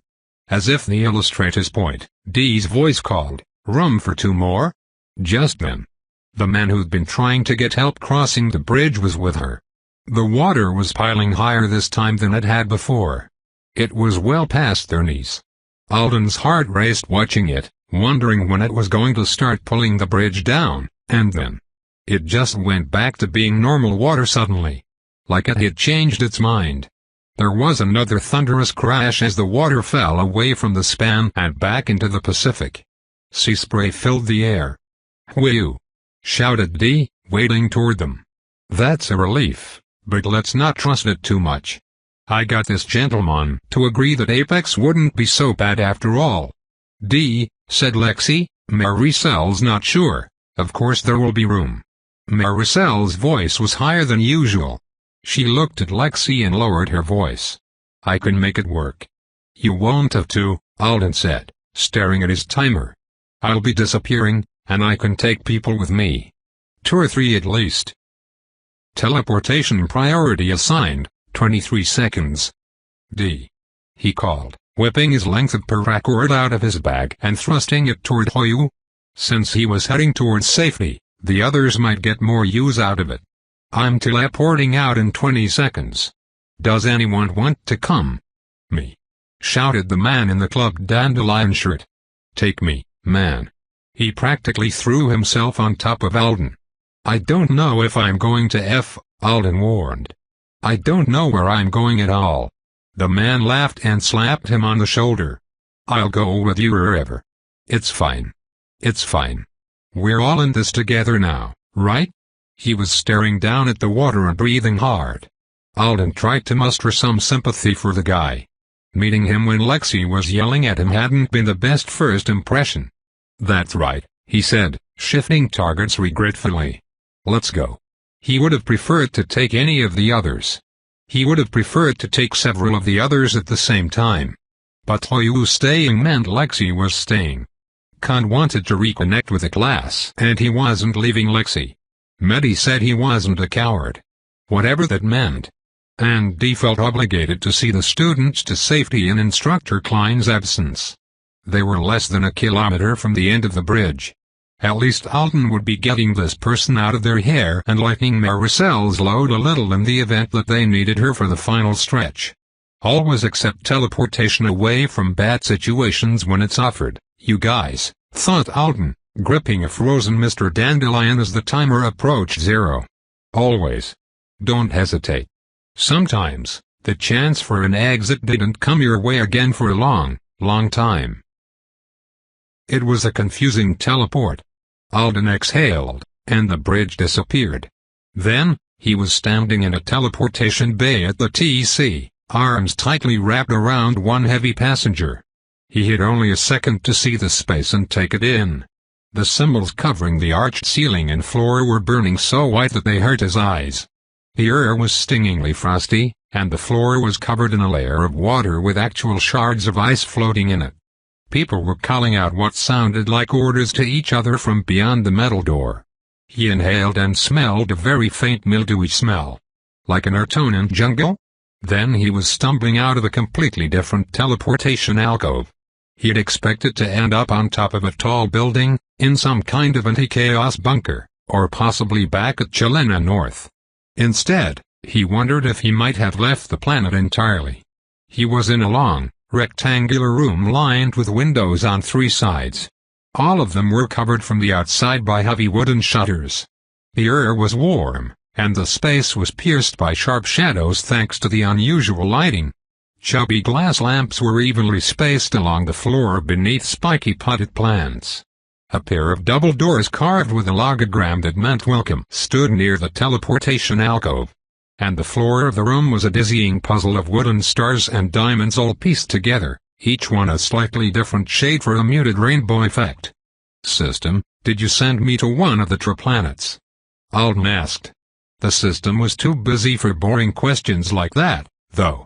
As if to illustrate his point, Dee's voice called, room for two more? Just then. The man who'd been trying to get help crossing the bridge was with her. The water was piling higher this time than it had before. It was well past their knees. Alden's heart raced watching it, wondering when it was going to start pulling the bridge down, and then. It just went back to being normal water suddenly. Like it had changed its mind. There was another thunderous crash as the water fell away from the span and back into the Pacific. Sea spray filled the air. "Whew!" shouted Dee, wading toward them. "That's a relief, but let's not trust it too much. I got this gentleman to agree that Apex wouldn't be so bad after all." "Dee," said Lexi, "Maricel's not sure. Of course there will be room." Maricel's voice was higher than usual. She looked at Lexi and lowered her voice. "I can make it work." "You won't have to," Alden said, staring at his timer. "I'll be disappearing, and I can take people with me. 2 or 3 at least." "Teleportation priority assigned, 23 seconds. D," he called, whipping his length of paracord out of his bag and thrusting it toward Hoyu. Since he was heading towards safety, the others might get more use out of it. "I'm teleporting out in 20 seconds. Does anyone want to come?" "Me," shouted the man in the club dandelion shirt. "Take me, man." He practically threw himself on top of Alden. "I don't know if I'm going to F," Alden warned. "I don't know where I'm going at all." The man laughed and slapped him on the shoulder. "I'll go with you wherever. It's fine. It's fine. We're all in this together now, right?" He was staring down at the water and breathing hard. Alden tried to muster some sympathy for the guy. Meeting him when Lexi was yelling at him hadn't been the best first impression. "That's right," he said, shifting targets regretfully. "Let's go." He would have preferred to take any of the others. He would have preferred to take several of the others at the same time. But Hoyu staying meant Lexi was staying. Khan wanted to reconnect with the class, and he wasn't leaving Lexi. Medi said he wasn't a coward. Whatever that meant. And Dee felt obligated to see the students to safety in Instructor Klein's absence. They were less than a kilometer from the end of the bridge. At least Alden would be getting this person out of their hair and lightening Maricel's load a little in the event that they needed her for the final stretch. Always accept teleportation away from bad situations when it's offered, you guys, thought Alden, gripping a frozen Mr. Dandelion as the timer approached 0. Always. Don't hesitate. Sometimes, the chance for an exit didn't come your way again for a long, long time. It was a confusing teleport. Alden exhaled, and the bridge disappeared. Then, he was standing in a teleportation bay at the TC, arms tightly wrapped around one heavy passenger. He had only a second to see the space and take it in. The symbols covering the arched ceiling and floor were burning so white that they hurt his eyes. The air was stingingly frosty, and the floor was covered in a layer of water with actual shards of ice floating in it. People were calling out what sounded like orders to each other from beyond the metal door. He inhaled and smelled a very faint mildewy smell. Like an Artonan jungle? Then he was stumbling out of a completely different teleportation alcove. He had expected to end up on top of a tall building, in some kind of anti-chaos bunker, or possibly back at Chelena North. Instead, he wondered if he might have left the planet entirely. He was in a long, rectangular room lined with windows on 3 sides. All of them were covered from the outside by heavy wooden shutters. The air was warm, and the space was pierced by sharp shadows thanks to the unusual lighting. Chubby glass lamps were evenly spaced along the floor beneath spiky potted plants. A pair of double doors carved with a logogram that meant welcome stood near the teleportation alcove. And the floor of the room was a dizzying puzzle of wooden stars and diamonds all pieced together, each one a slightly different shade for a muted rainbow effect. System, did you send me to one of the triplanets? Alden asked. The system was too busy for boring questions like that, though.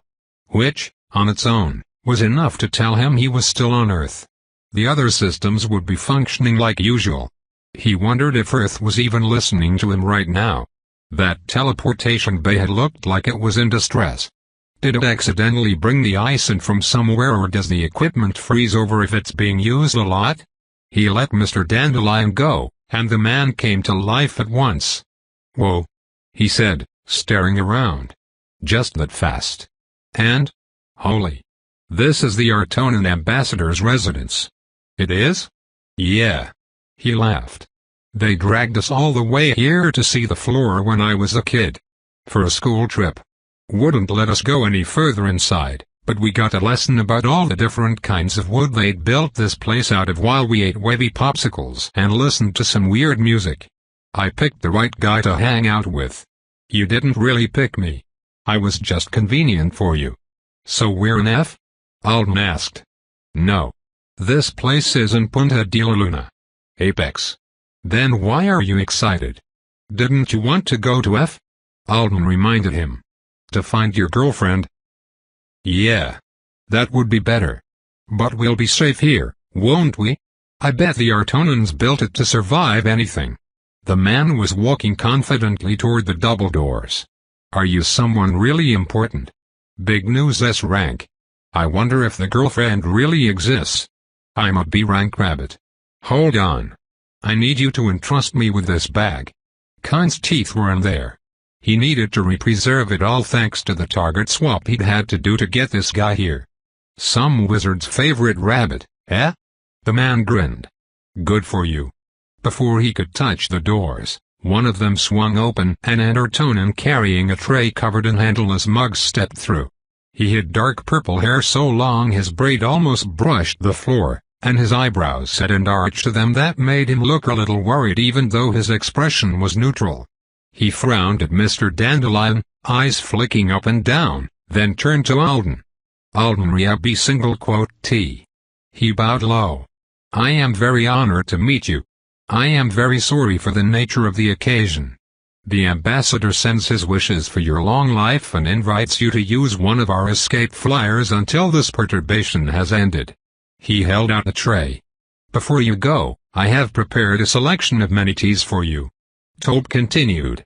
Which, on its own, was enough to tell him he was still on Earth. The other systems would be functioning like usual. He wondered if Earth was even listening to him right now. That teleportation bay had looked like it was in distress. Did it accidentally bring the ice in from somewhere, or does the equipment freeze over if it's being used a lot? He let Mr. Dandelion go, and the man came to life at once. Whoa, he said, staring around. Just that fast. And? Holy. This is the Artonan ambassador's residence. It is? Yeah. He laughed. They dragged us all the way here to see the floor when I was a kid. For a school trip. Wouldn't let us go any further inside, but we got a lesson about all the different kinds of wood they'd built this place out of while we ate wavy popsicles and listened to some weird music. I picked the right guy to hang out with. You didn't really pick me. I was just convenient for you. So we're in F? Alden asked. No. This place is in Punta de la Luna. Apex. Then why are you excited? Didn't you want to go to F? Alden reminded him. To find your girlfriend? Yeah. That would be better. But we'll be safe here, won't we? I bet the Artonans built it to survive anything. The man was walking confidently toward the double doors. Are you someone really important? Big news S-rank. I wonder if the girlfriend really exists. I'm a B-rank rabbit. Hold on. I need you to entrust me with this bag. Khan's teeth were in there. He needed to preserve it all thanks to the target swap he'd had to do to get this guy here. Some wizard's favorite rabbit, eh? The man grinned. Good for you. Before he could touch the doors, one of them swung open and an Artonan carrying a tray covered in handleless mugs stepped through. He had dark purple hair so long his braid almost brushed the floor, and his eyebrows set an arch to them that made him look a little worried even though his expression was neutral. He frowned at Mr. Dandelion, eyes flicking up and down, then turned to Alden. Alden Riabi single quote T. He bowed low. I am very honored to meet you. I am very sorry for the nature of the occasion. The ambassador sends his wishes for your long life and invites you to use one of our escape flyers until this perturbation has ended. He held out a tray. Before you go, I have prepared a selection of many teas for you. Tope continued.